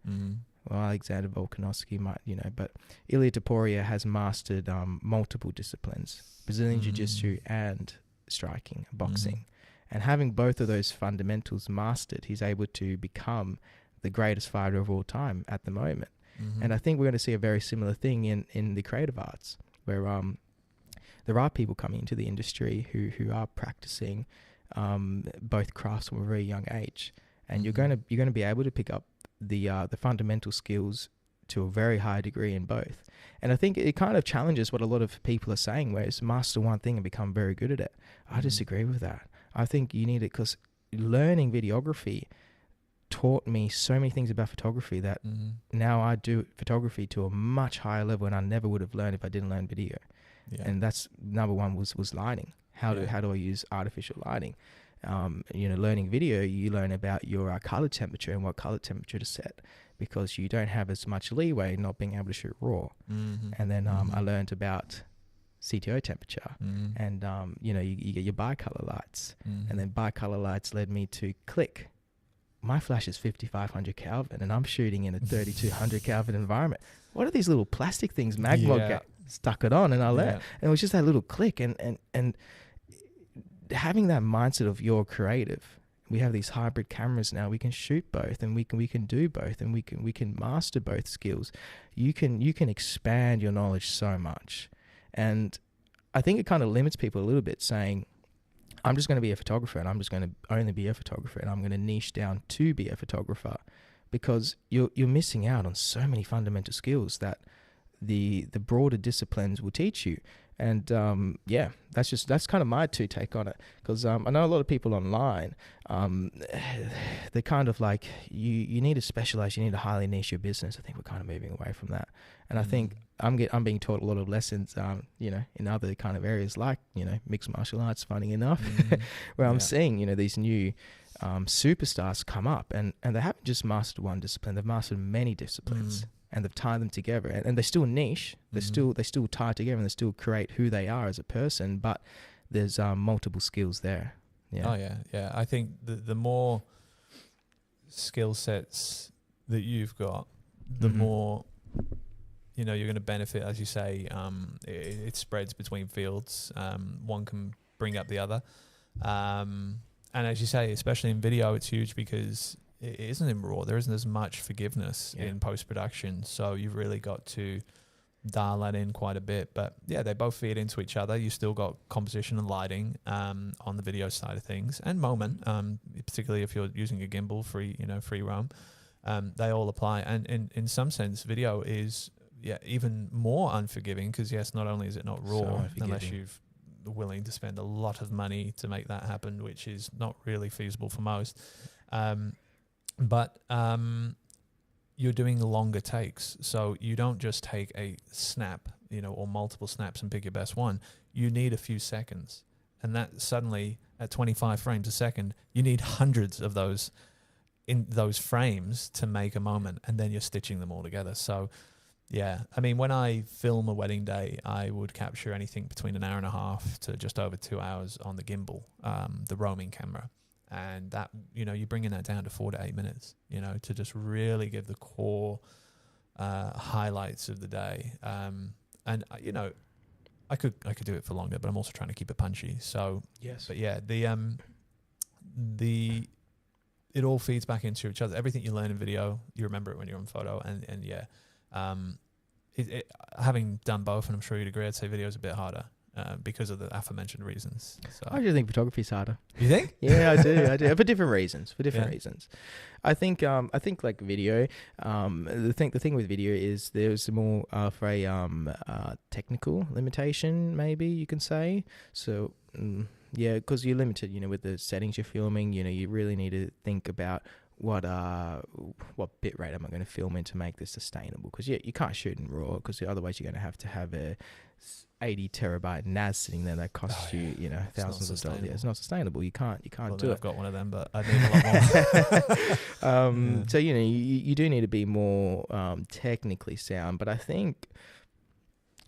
Well, Alexander Volkanovski might, you know, but Ilia Topuria has mastered multiple disciplines: Brazilian Jiu-Jitsu and striking, boxing. And having both of those fundamentals mastered, he's able to become the greatest fighter of all time at the moment. And I think we're going to see a very similar thing in the creative arts, where there are people coming into the industry who are practicing both crafts from a very young age, and you're going to be able to pick up the fundamental skills to a very high degree in both. And I think it kind of challenges what a lot of people are saying, where it's master one thing and become very good at it. I disagree with that. I think you need it, because learning videography taught me so many things about photography that now I do photography to a much higher level, and I never would have learned if I didn't learn video. And that's number one was lighting. How do I use artificial lighting? You know, learning video, you learn about your color temperature and what color temperature to set, because you don't have as much leeway not being able to shoot raw. And then I learned about CTO temperature, and you know, you get your bicolor lights, and then bicolor lights led me to click. My flash is 5500 Kelvin, and I'm shooting in a 3200 Kelvin environment. What are these little plastic things? Magma stuck it on, and I learned. And it was just that little click, and having that mindset of you're creative. We have these hybrid cameras now. We can shoot both, and we can do both, and we can master both skills. You can expand your knowledge so much, and I think it kind of limits people a little bit, saying, I'm just going to be a photographer, and I'm just going to only be a photographer, and I'm going to niche down to be a photographer, because you're missing out on so many fundamental skills that the broader disciplines will teach you. And that's kind of my take on it, because I know a lot of people online, they're kind of like, you need to specialize, you need to highly niche your business. I think we're kind of moving away from that, and I think I'm being taught a lot of lessons, you know, in other kind of areas, like, you know, mixed martial arts, funny enough, where I'm seeing, you know, these new superstars come up, and they haven't just mastered one discipline; they've mastered many disciplines. And they've tied them together, and they're still niche. They're still tied together, and they still create who they are as a person. But there's multiple skills there. Yeah. Oh yeah. I think the more skill sets that you've got, the more, you know, you're going to benefit. As you say, it spreads between fields. One can bring up the other, and as you say, especially in video, it's huge, because it isn't in raw. There isn't as much forgiveness in post-production. So you've really got to dial that in quite a bit. But yeah, they both feed into each other. You still got composition and lighting on the video side of things, and moment, particularly if you're using a gimbal, free roam. They all apply. And in some sense, video is even more unforgiving, because yes, not only is it not raw, unless you've willing to spend a lot of money to make that happen, which is not really feasible for most. But you're doing longer takes. So you don't just take a snap, you know, or multiple snaps and pick your best one. You need a few seconds. And that suddenly, at 25 frames a second, you need hundreds of those in those frames to make a moment, and then you're stitching them all together. So yeah, I mean, when I film a wedding day, I would capture anything between an hour and a half to just over 2 hours on the gimbal, the roaming camera. And that, you know, you're bringing that down to 4 to 8 minutes, you know, to just really give the core highlights of the day. And you know, I could do it for longer, but I'm also trying to keep it punchy. So yes, but yeah, it all feeds back into each other. Everything you learn in video, you remember it when you're on photo. And having done both, and I'm sure you'd agree, I'd say video is a bit harder. because of the aforementioned reasons. So. I actually think photography is harder. You think? Yeah, I do. For different reasons. Reasons. I think like video. The thing with video is there's more of a technical limitation, maybe you can say. So yeah, because you're limited, with the settings you're filming. You really need to think about what bit rate am I going to film in to make this sustainable? Because you can't shoot in RAW, because otherwise you're going to have a 80 terabyte NAS sitting there that costs you thousands of dollars. Yeah, it's not sustainable. You can't do it. I've got one of them, but I need a lot more. So you do need to be more technically sound. But I think,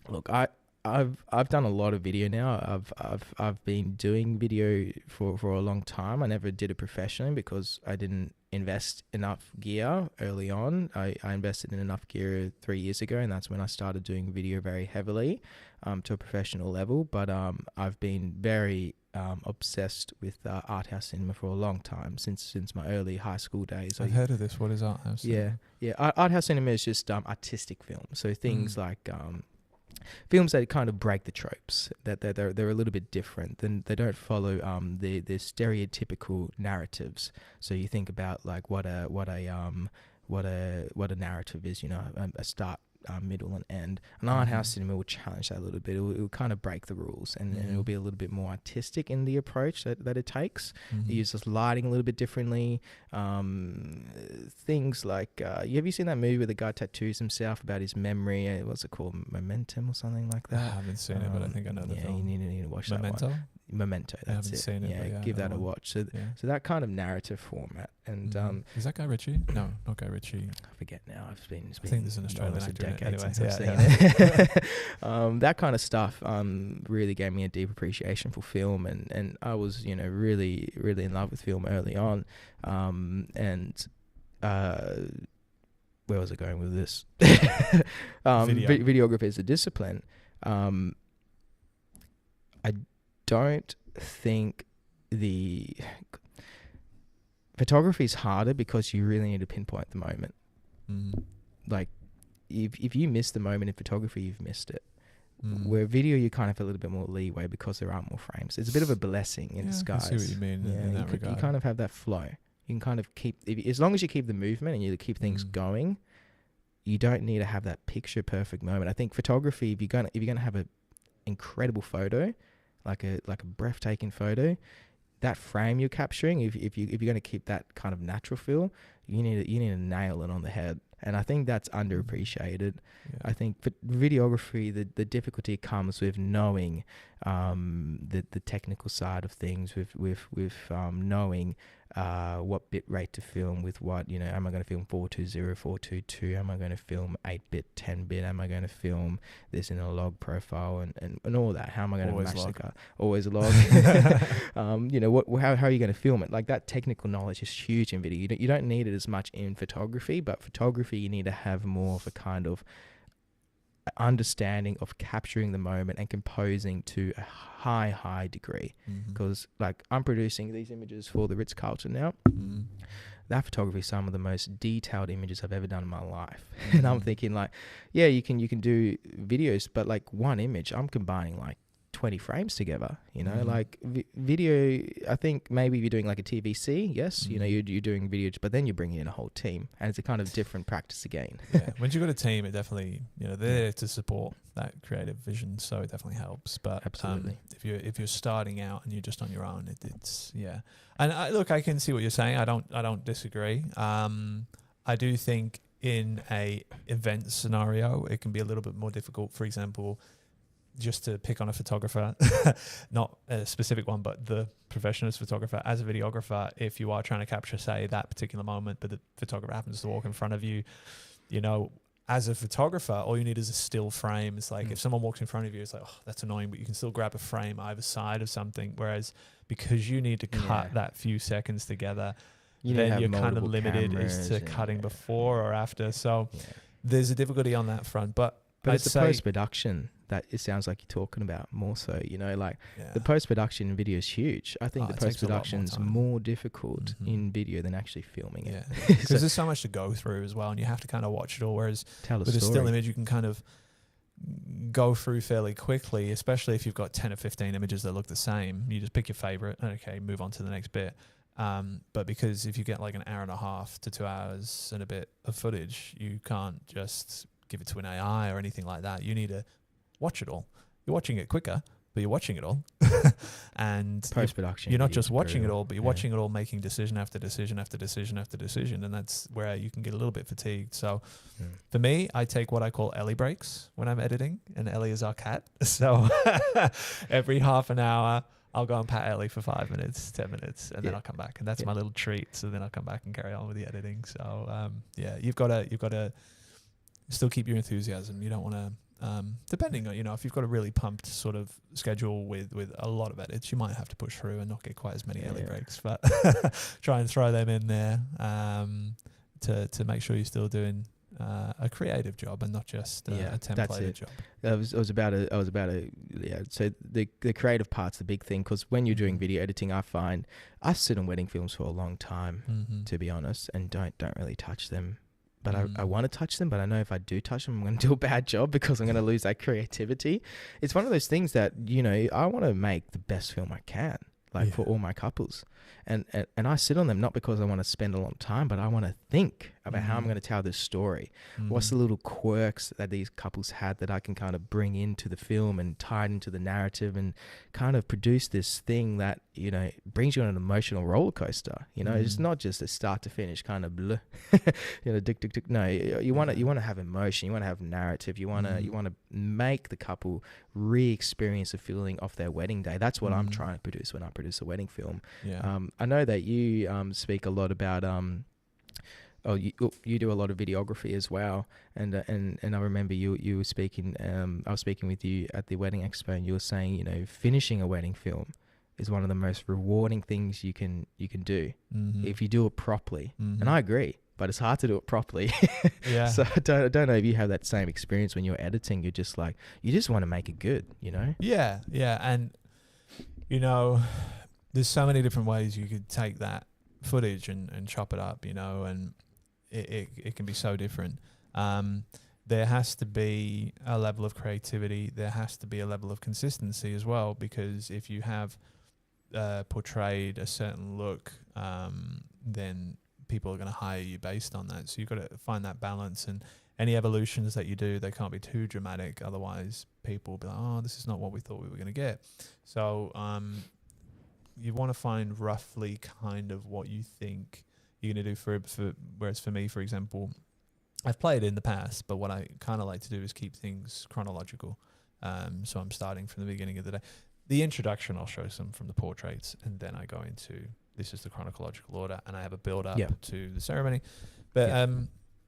look, I've done a lot of video now. I've been doing video for a long time. I never did it professionally because I didn't invest enough gear early on. I invested in enough gear 3 years ago, and that's when I started doing video very heavily to a professional level. But I've been very obsessed with art house cinema for a long time, since my early high school days. I've heard of this. What is art house cinema? Yeah. Art house cinema is just artistic film. So things like films that kind of break the tropes, that they're a little bit different, than they don't follow the stereotypical narratives. So you think about like what a narrative is, a start, middle and end. An art house cinema will challenge that a little bit. It will kind of break the rules, and it will be a little bit more artistic in the approach that it takes. It uses lighting a little bit differently. Things like, have you seen that movie where the guy tattoos himself about his memory? What's it called? Momentum or something like that? I haven't seen it, but I think I know the film. You need to watch Memento? that one. Memento, that's I haven't seen it. Yeah, but give that a watch. So that kind of narrative format. And is that Guy Ritchie? No, not Guy Ritchie. I forget now. It's been I think there's an Australian actor in it. Anyway, since I've seen it. That kind of stuff really gave me a deep appreciation for film, and I was really really in love with film early on. Where was I going with this? Videography as a discipline. I don't think the photography is harder because you really need to pinpoint the moment. Like if you miss the moment in photography, you've missed it. Where video, you kind of have a little bit more leeway because there are more frames. It's a bit of a blessing in disguise. I see what you mean in that regard. You kind of have that flow. You can kind of as long as you keep the movement and you keep things going, you don't need to have that picture perfect moment. I think photography, if you're gonna have an incredible photo, like a breathtaking photo, that frame you're capturing, if you're going to keep that kind of natural feel, you need to nail it on the head. And I think that's underappreciated. I think for videography, the difficulty comes with knowing the technical side of things, with knowing what bit rate to film with what. Am I going to film 420, 422? Am I going to film 8-bit, 10-bit? Am I going to film this in a log profile and all that? How am I going to match the car? Always a log. How are you going to film it? Like, that technical knowledge is huge in video. You don't need it as much in photography, but photography, you need to have more of a kind of understanding of capturing the moment and composing to a high degree. Because like, I'm producing these images for the Ritz-Carlton now. That photography is some of the most detailed images I've ever done in my life. And I'm thinking like, yeah, you can do videos, but like one image, I'm combining like 20 frames together, like video. I think maybe if you're doing like a TVC, yes, you're doing video, but then you're bringing in a whole team, and it's a kind of different practice again. When you've got a team, it definitely, they're there to support that creative vision, so it definitely helps. But absolutely, if you're starting out and you're just on your own, it's And I can see what you're saying. I don't disagree. I do think in a event scenario, it can be a little bit more difficult. For example, just to pick on a photographer, not a specific one, but the professional photographer, as a videographer, if you are trying to capture, say, that particular moment, but the photographer happens to walk in front of you, as a photographer, all you need is a still frame. It's like if someone walks in front of you, it's like, oh, that's annoying, but you can still grab a frame either side of something. Whereas because you need to cut that few seconds together, then you're kind of limited as to cutting before or after. So there's a difficulty on that front. But it's the post-production that it sounds like you're talking about more so, the post-production in video is huge. I think the post-production is more difficult in video than actually filming it. Because there's so much to go through as well, and you have to kind of watch it all. Whereas with a still image, you can kind of go through fairly quickly, especially if you've got 10 or 15 images that look the same. You just pick your favorite, okay, move on to the next bit. But because if you get like an hour and a half to 2 hours and a bit of footage, you can't just give it to an AI or anything like that. You need to watch it all. You're watching it quicker, but you're watching it all. And post-production, you're not just watching it all, but you're watching it all, making decision after decision after decision after decision. And that's where you can get a little bit fatigued. So for me, I take what I call Ellie breaks when I'm editing, and Ellie is our cat. So every half an hour, I'll go and pat Ellie for 5 minutes, 10 minutes, and then I'll come back. And that's my little treat. So then I'll come back and carry on with the editing. So you've got to still keep your enthusiasm. You don't want to, depending on, if you've got a really pumped sort of schedule with a lot of edits, you might have to push through and not get quite as many early breaks, but try and throw them in there to make sure you're still doing a creative job and not just a templated job. I was about to so the creative part's the big thing, because when you're doing video editing, I find I sit on wedding films for a long time, to be honest, and don't really touch them. But I want to touch them, but I know if I do touch them, I'm going to do a bad job because I'm going to lose that creativity. It's one of those things that, I want to make the best film I can, for all my couples. And I sit on them not because I want to spend a long time, but I want to think about how I'm going to tell this story. What's the little quirks that these couples had that I can kind of bring into the film and tie it into the narrative and kind of produce this thing that, brings you on an emotional roller coaster. It's not just a start to finish kind of bleh, dick, dick, dick. No, you want to have emotion. You want to have narrative. You want to make the couple re-experience a feeling of their wedding day. That's what I'm trying to produce when I produce a wedding film. I know that you speak a lot about you do a lot of videography as well, and I remember you were speaking. I was speaking with you at the wedding expo, and you were saying, finishing a wedding film is one of the most rewarding things you can do if you do it properly. And I agree, but it's hard to do it properly. So I don't know if you have that same experience when you're editing. You're just like, you just want to make it good, Yeah, and there's so many different ways you could take that footage and chop it up, and it can be so different. There has to be a level of creativity. There has to be a level of consistency as well, because if you have portrayed a certain look, then people are going to hire you based on that. So you've got to find that balance, and any evolutions that you do, they can't be too dramatic. Otherwise, people will be like, oh, this is not what we thought we were going to get. So you want to find roughly kind of what you think you're going to do for whereas for me, for example, I've played in the past, but what I kind of like to do is keep things chronological. So I'm starting from the beginning of the day. The introduction, I'll show some from the portraits, and then I go into, this is the chronological order, and I have a build up to the ceremony. But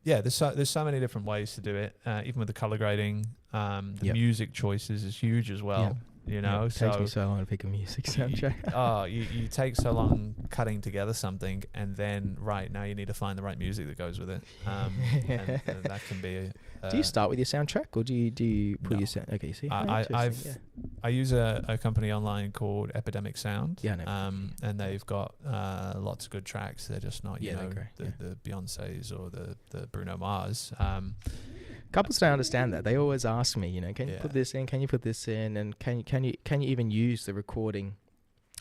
there's so many different ways to do it. Even with the color grading, the music choices is huge as well. It takes me so long to pick a music soundtrack. You take so long cutting together something, and then right now you need to find the right music that goes with it. And that can be. Do you start with your soundtrack, or do you put your sound? Okay, see, I use a company online called Epidemic Sound. And they've got lots of good tracks. They're just not the Beyonces or the Bruno Mars. Couples don't understand that. They always ask me, can you put this in? Can you put this in? And can you even use the recording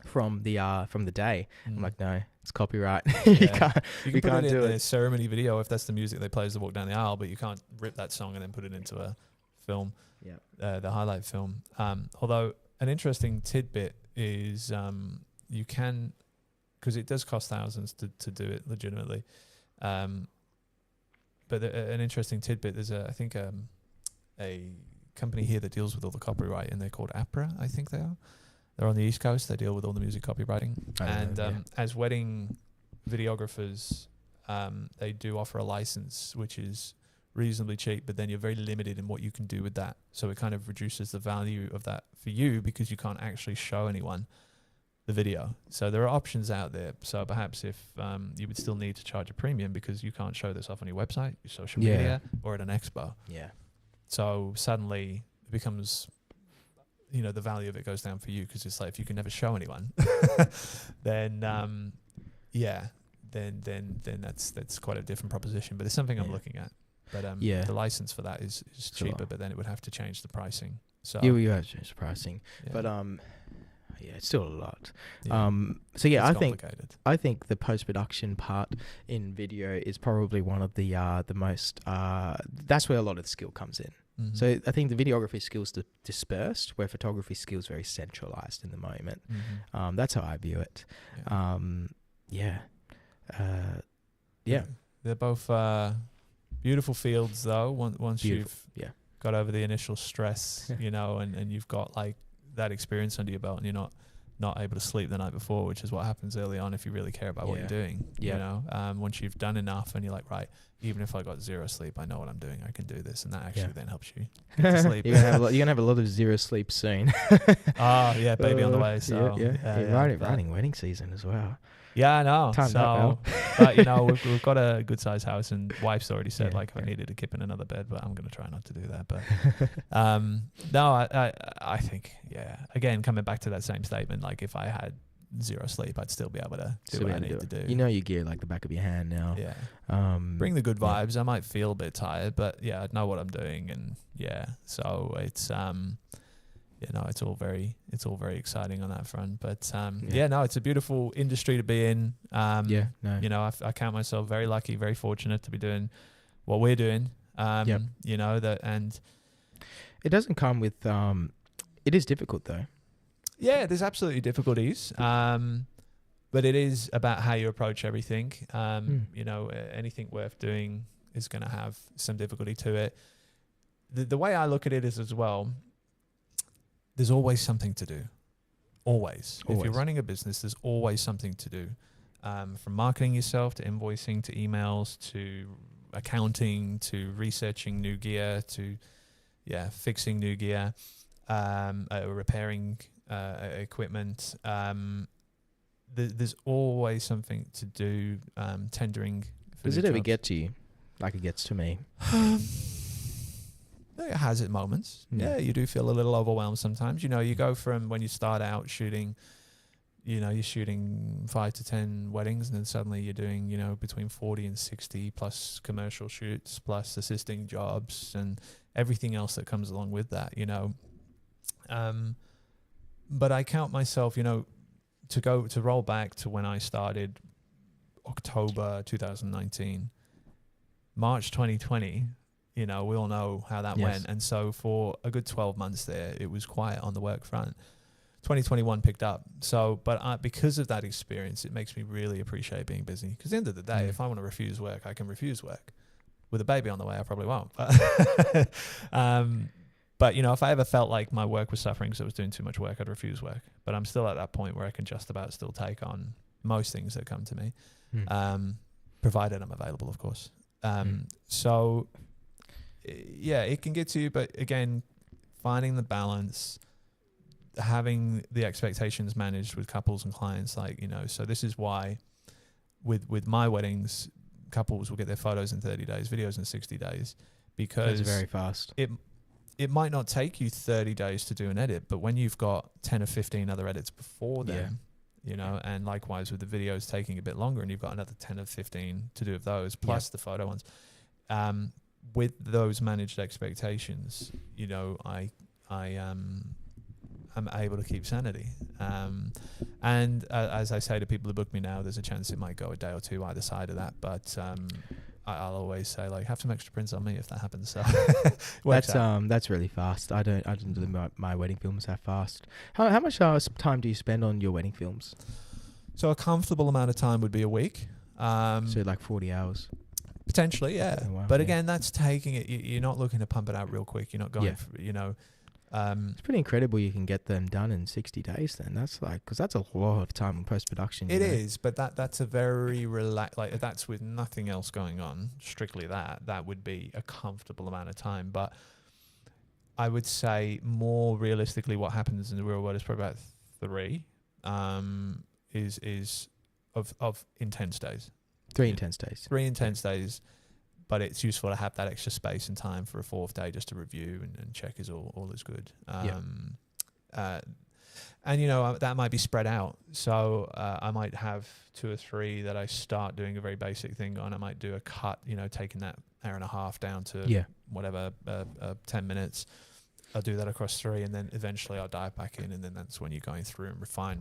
from the day? I'm like, no, it's copyright. You can't put it do in the ceremony video if that's the music they play as they walk down the aisle, but you can't rip that song and then put it into a film. The highlight film. Although an interesting tidbit is you can, because it does cost thousands to do it legitimately. But an interesting tidbit, there's a company here that deals with all the copyright, and they're called APRA, I think they are. They're on the East Coast. They deal with all the music copywriting. As wedding videographers, they do offer a license, which is reasonably cheap, but then you're very limited in what you can do with that. So it kind of reduces the value of that for you, because you can't actually show anyone the video. So there are options out there. So perhaps if you would still need to charge a premium because you can't show this off on your website, your social media, or at an expo. So suddenly it becomes, the value of it goes down for you, because it's like, if you can never show anyone, then then that's quite a different proposition. But it's something I'm looking at. But the license for that is cheaper, but then it would have to change the pricing. So you have to change the pricing, but yeah, it's still a lot. So yeah, I think the post-production part in video is probably one of the most that's where a lot of the skill comes in. Mm-hmm. So I think the videography skills are dispersed, where photography skills are very centralized in the moment. Mm-hmm. That's how I view it. They're both beautiful fields, though. Once you've got over the initial stress, and you've got like that experience under your belt, and you're not able to sleep the night before, which is what happens early on if you really care about what you're doing. Once you've done enough and you're like, right, even if I got zero sleep, I know what I'm doing, I can do this, and that actually then helps you get to sleep. You're gonna have a lot of zero sleep soon. Baby on the way. So running wedding season as well. Yeah, I know. But we've got a good sized house, and wife's already said I needed to kip in another bed, but I'm going to try not to do that. But I think again, coming back to that same statement, like if I had zero sleep, I'd still be able to do what I need to do. Your gear like the back of your hand now. Bring the good vibes. I might feel a bit tired, but I know what I'm doing, and so it's it's all very exciting on that front. But it's a beautiful industry to be in. I count myself very lucky, very fortunate to be doing what we're doing. And it doesn't come with. It is difficult though. Yeah, there's absolutely difficulties. But it is about how you approach everything. Anything worth doing is going to have some difficulty to it. The way I look at it is as well, there's always something to do. Always. If you're running a business, there's always something to do. From marketing yourself to invoicing to emails to accounting to researching new gear to fixing new gear, repairing equipment. There's always something to do. Tendering. Does it ever get to you like it gets to me? It has its moments. Yeah, you do feel a little overwhelmed sometimes. You go from when you start out shooting, you're shooting 5 to 10 weddings, and then suddenly you're doing, between 40 and 60 plus commercial shoots, plus assisting jobs and everything else that comes along with that, But I count myself, to roll back to when I started October 2019, March 2020, we all know how that went. And so for a good 12 months there, it was quiet on the work front. 2021 picked up. So, but because of that experience, it makes me really appreciate being busy. Because at the end of the day, if I want to refuse work, I can refuse work. With a baby on the way, I probably won't. But if I ever felt like my work was suffering because I was doing too much work, I'd refuse work. But I'm still at that point where I can just about still take on most things that come to me, provided I'm available, of course. So, it can get to you. But again, finding the balance, having the expectations managed with couples and clients, so this is why with my weddings, couples will get their photos in 30 days, videos in 60 days, because it's very fast. It might not take you 30 days to do an edit, but when you've got 10 or 15 other edits before then, and likewise with the videos taking a bit longer, and you've got another 10 or 15 to do of those, plus the photo ones, with those managed expectations, I'm able to keep sanity. And as I say to people who book me now, there's a chance it might go a day or two either side of that. But I'll always say, have some extra prints on me if that happens. So that's really fast. I didn't do my wedding films that fast. How much time do you spend on your wedding films? So a comfortable amount of time would be a week. So like 40 hours. Potentially, yeah. Oh, wow, but again, that's taking it. You're not looking to pump it out real quick. You're not going, it's pretty incredible you can get them done in 60 days then. That's because that's a lot of time in post-production. It is, but that's a very that's with nothing else going on, strictly that would be a comfortable amount of time. But I would say more realistically what happens in the real world is probably about 3 is of intense days. 3 intense days. 3 intense days. But it's useful to have that extra space and time for a 4th day just to review and check is all is good. And that might be spread out. So I might have 2 or 3 that I start doing a very basic thing on. I might do a cut, taking that hour and a half down to whatever 10 minutes. I'll do that across 3, and then eventually I'll dive back in, and then that's when you're going through and refine.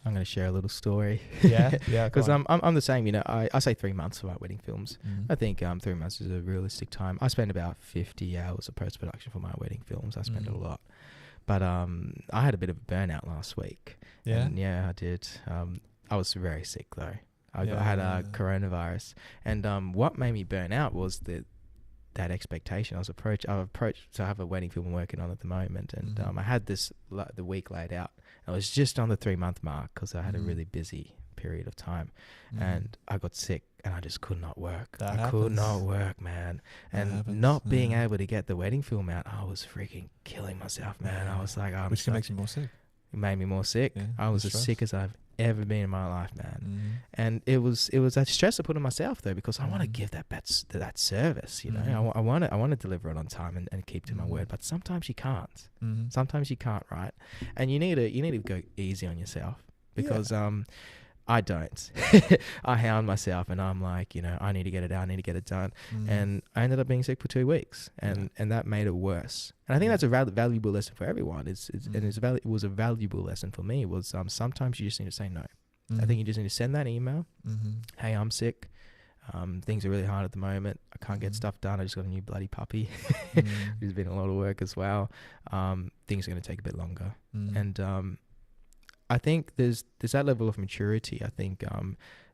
I'm going to share a little story. Yeah, because I'm the same. You know, I say 3 months for my wedding films. I think 3 months is a realistic time. I spend about 50 hours of post production for my wedding films. I spend a lot, but I had a bit of a burnout last week. Yeah, and yeah, I did. I was very sick though. I had coronavirus, and what made me burn out was that expectation. I have a wedding film I'm working on at the moment, and I had the week laid out. I was just on the 3-month mark because I had a really busy period of time, and I got sick and I just could not work. Could not work, man. And not being able to get the wedding film out, I was freaking killing myself, man. I was like, which can make you more sick. It made me more sick. Yeah, I was as sick as I've ever been in my life, man. And it was that stress I put on myself though, because I want to give that service, you know. I want to deliver it on time and keep to my word, but sometimes you can't. Sometimes you can't, right? And you need to go easy on yourself, because I don't. I hound myself, and I'm like, you know, I need to get it out, I need to get it done. And I ended up being sick for 2 weeks, and that made it worse. And I think that's a valuable lesson for everyone. It was a valuable lesson for me. Was sometimes you just need to say no. I think you just need to send that email. Hey, I'm sick. Things are really hard at the moment. I can't get stuff done. I just got a new bloody puppy. There's been a lot of work as well. Things are going to take a bit longer. And I think there's that level of maturity. I think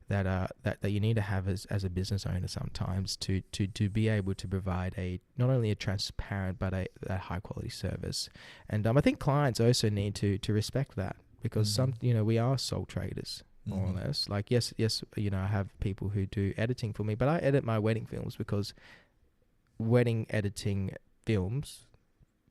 that you need to have as a business owner sometimes to be able to provide not only a transparent but a high quality service. And I think clients also need to respect that, because we are sole traders, more or less. Like yes, you know, I have people who do editing for me, but I edit my wedding films because wedding editing films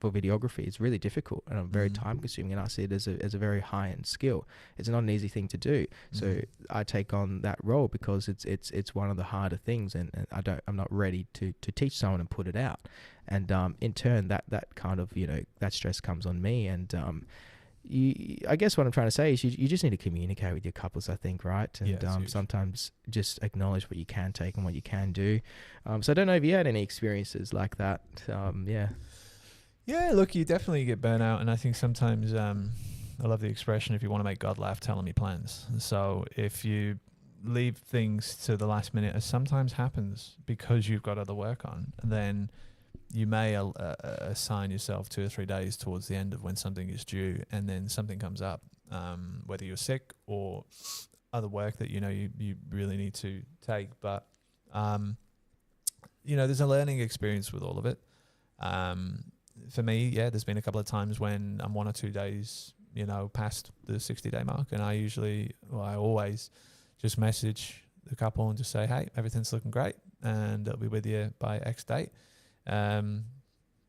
for videography is really difficult and very time consuming, and I see it as a very high end skill. It's not an easy thing to do, so I take on that role because it's one of the harder things, and I'm not ready to teach someone and put it out, and in turn that kind of, you know, that stress comes on me. And I guess what I'm trying to say is you just need to communicate with your couples, I think, right? And sometimes just acknowledge what you can take and what you can do. So I don't know if you had any experiences like that. Yeah, look, you definitely get burnt out, and I think sometimes I love the expression, if you want to make God laugh, tell him your plans. So if you leave things to the last minute, as sometimes happens because you've got other work on, then you may assign yourself 2 or 3 days towards the end of when something is due, and then something comes up, whether you're sick or other work that you know you really need to take. But you know, there's a learning experience with all of it. For me, there's been a couple of times when I'm 1 or 2 days, you know, past the 60-day mark, and I always just message the couple and just say, hey, everything's looking great, and I'll be with you by X date.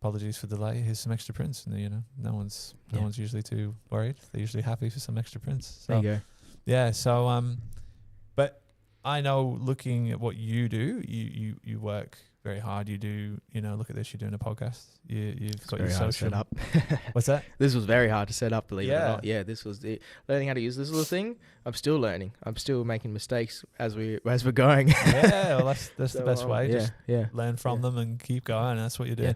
Apologies for the delay. Here's some extra prints, and you know, no one's usually too worried. They're usually happy for some extra prints. So, there you go. Yeah. So, but I know, looking at what you do, you work very hard. You do, you know, look at this, you're doing a podcast. You've got your social. Up. What's that? This was very hard to set up, believe it or not. Yeah, this was learning how to use this little thing. I'm still learning. I'm still making mistakes as we're going. Yeah, well, that's so, the best way. Just learn from them and keep going. That's what you're doing.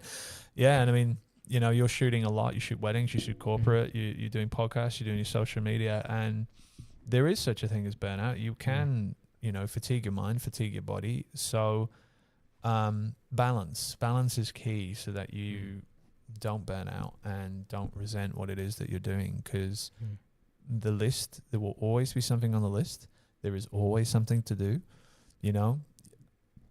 Yeah, and I mean, you know, you're shooting a lot. You shoot weddings, you shoot corporate, you're doing podcasts, you're doing your social media, and there is such a thing as burnout. You can, you know, fatigue your mind, fatigue your body. So balance is key, so that you don't burn out and don't resent what it is that you're doing, because the list, there will always be something on the list. There is always something to do, you know,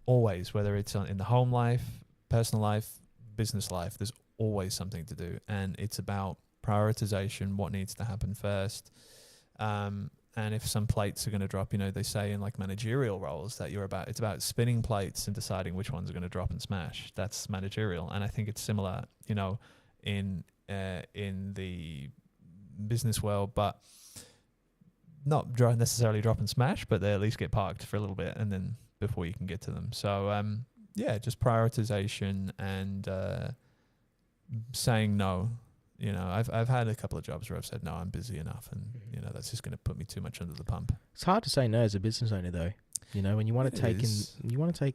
always, whether it's in the home life, personal life, business life, there's always something to do. And it's about prioritization, what needs to happen first. And if some plates are going to drop, you know, they say in like managerial roles that it's about spinning plates and deciding which ones are going to drop and smash. That's managerial. And I think it's similar, you know, in the business world, but not necessarily drop and smash, but they at least get parked for a little bit, and then before you can get to them. So, just prioritization and saying no. You know, I've had a couple of jobs where I've said, no, I'm busy enough, and, you know, that's just going to put me too much under the pump. It's hard to say no as a business owner, though. you know, and you want to take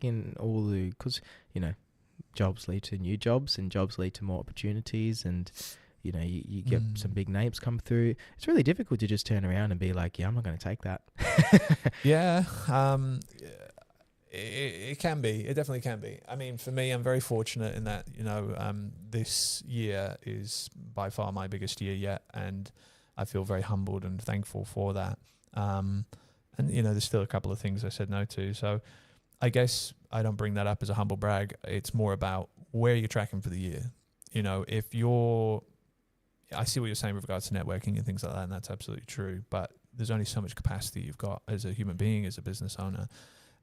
in all the, because, you know, jobs lead to new jobs and jobs lead to more opportunities, and, you know, you get some big names come through. It's really difficult to just turn around and be like, yeah, I'm not going to take that. Yeah. It can be. It definitely can be. I mean, for me, I'm very fortunate in that, you know, this year is by far my biggest year yet, and I feel very humbled and thankful for that. And, you know, there's still a couple of things I said no to. So I guess I don't bring that up as a humble brag. It's more about where you're tracking for the year. You know, if you're, I see what you're saying with regards to networking and things like that, and that's absolutely true. But there's only so much capacity you've got as a human being, as a business owner.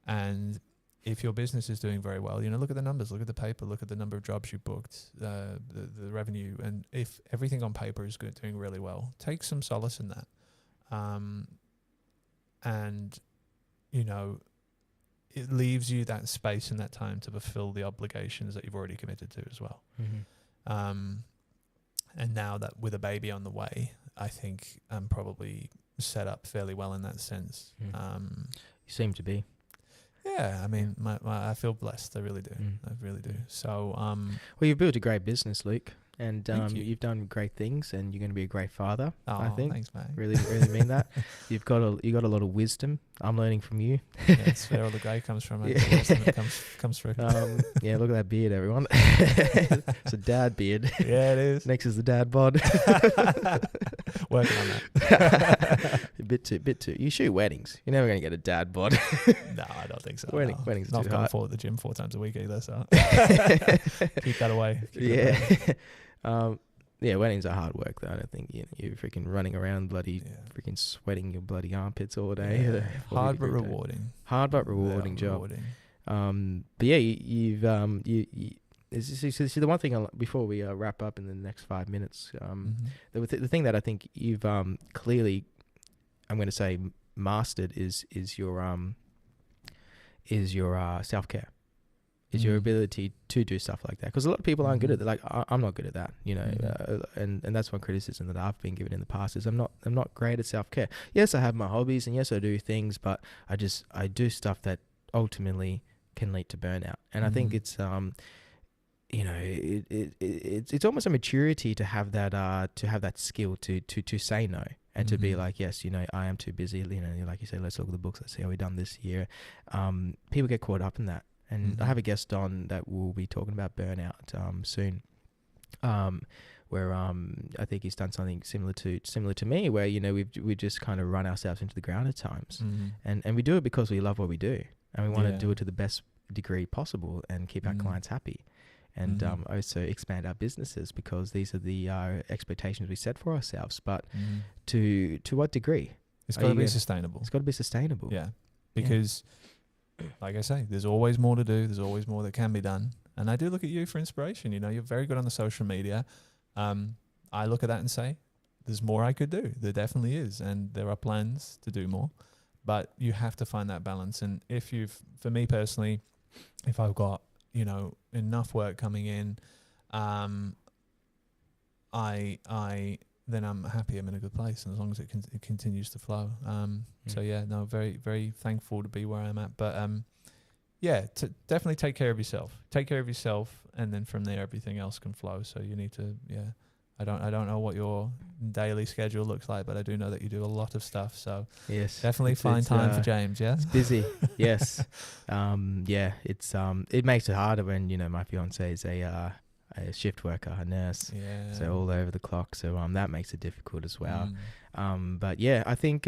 And if your business is doing very well, you know, look at the numbers, look at the paper, look at the number of jobs you booked, the revenue. And if everything on paper is good, doing really well, take some solace in that. And, you know, it leaves you that space and that time to fulfill the obligations that you've already committed to as well. And now that with a baby on the way, I think I'm probably set up fairly well in that sense. You seem to be. Yeah, I mean, I feel blessed. I really do. I really do. So, well, you've built a great business, Luke, and you've done great things, and you're going to be a great father. I think. Thanks, mate. Really mean that. You got a lot of wisdom. I'm learning from you. Yeah, it's where all the great comes from. Yeah. The wisdom comes through. Yeah, look at that beard, everyone. It's a dad beard. Yeah, it is. Next is the dad bod. Working on that. A bit too. You shoot weddings. You're never going to get a dad bod. No, I don't think so. Weddings not too going hard. forward to the gym 4 times a week either. So keep that away. Yeah, weddings are hard work though. I don't think you're freaking running around freaking sweating your bloody armpits all day. Yeah. Hard but rewarding. Hard but rewarding job. But yeah, you've the one thing before we wrap up in the next 5 minutes. The thing that I think you've clearly, I'm going to say, mastered is your self-care. Is your ability to do stuff like that, because a lot of people aren't good at that. Like I'm not good at that, you know, and that's one criticism that I've been given in the past is I'm not great at self-care. Yes, I have my hobbies, and yes, I do things, but I do stuff that ultimately can lead to burnout. And I think it's you know, it's almost a maturity to have that skill to say no. And to be like, yes, you know, I am too busy. You know, like you say, let's look at the books. Let's see how we've done this year. People get caught up in that. And I have a guest on that will be talking about burnout soon, where I think he's done something similar to me, where, you know, we just kind of run ourselves into the ground at times, and we do it because we love what we do, and we want to do it to the best degree possible and keep our clients happy, and also expand our businesses, because these are the expectations we set for ourselves. But to what degree? It's got to be sustainable. It's got to be sustainable. Yeah, because. Like I say, there's always more to do. There's always more that can be done. And I do look at you for inspiration. You know, you're very good on the social media. I look at that and say, there's more I could do. There definitely is. And there are plans to do more. But you have to find that balance. And for me personally, if I've got, you know, enough work coming in, then I'm happy. I'm in a good place, and as long as it continues to flow. So yeah, no, very, very thankful to be where I'm at. But yeah, definitely take care of yourself. Take care of yourself, and then from there, everything else can flow. So you need to, yeah. I don't know what your daily schedule looks like, but I do know that you do a lot of stuff. So yes, definitely find time for James. Yeah, it's busy. Yes, yeah. It makes it harder when, you know, my fiance is a shift worker, a nurse, so all over the clock. So that makes it difficult as well. But yeah, I think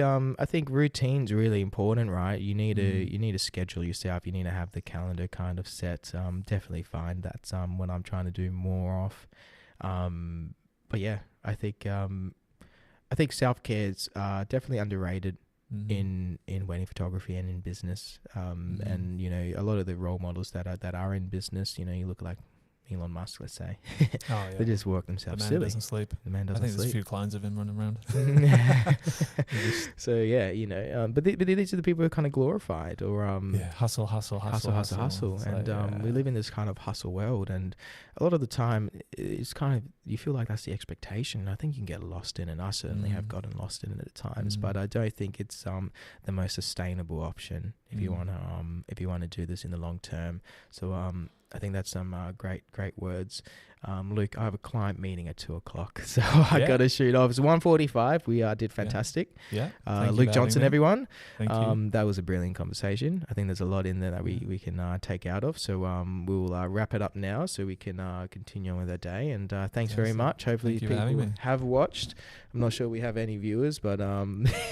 routine's really important, right? You need to schedule yourself. You need to have the calendar kind of set. Definitely find that when I'm trying to do more off. But yeah, I think self-care is definitely underrated in wedding photography and in business. And, you know, a lot of the role models that are in business, you know, you look like Elon Musk, let's say. Oh, yeah. They just work The themselves man silly. doesn't sleep. The man doesn't I think there's a sleep. few clones of him running around. So yeah, you know, but these are the people who are kind of glorified, or hustle. And we live in this kind of hustle world, and a lot of the time it's kind of, you feel like that's the expectation. I think you can get lost in it, and I certainly have gotten lost in it at times, but I don't think it's the most sustainable option if you want to do this in the long term. So I think that's some great words. Luke, I have a client meeting at 2:00, so I got to shoot off. It's 1:45. We did fantastic. Yeah. Luke Johnson, everyone. Thank you. That was a brilliant conversation. I think there's a lot in there that we can take out of. So we'll wrap it up now so we can continue on with our day. And thanks very much. Hopefully people have watched. I'm not sure we have any viewers, but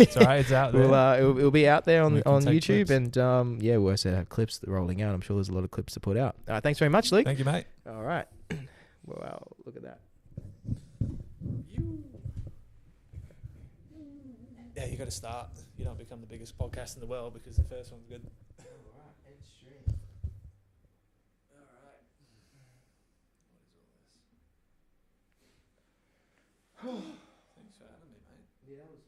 it's all right. It's out there. It'll be out there on YouTube. Clips. And we'll also have clips rolling out. I'm sure there's a lot of clips to put out. Thanks very much, Luke. Thank you, mate. All right. Wow, look at that. Yeah, you got to start. You don't become the biggest podcast in the world because the first one's good. All right, end stream. All right. What is all this? Thanks for having me, mate. Yeah, that was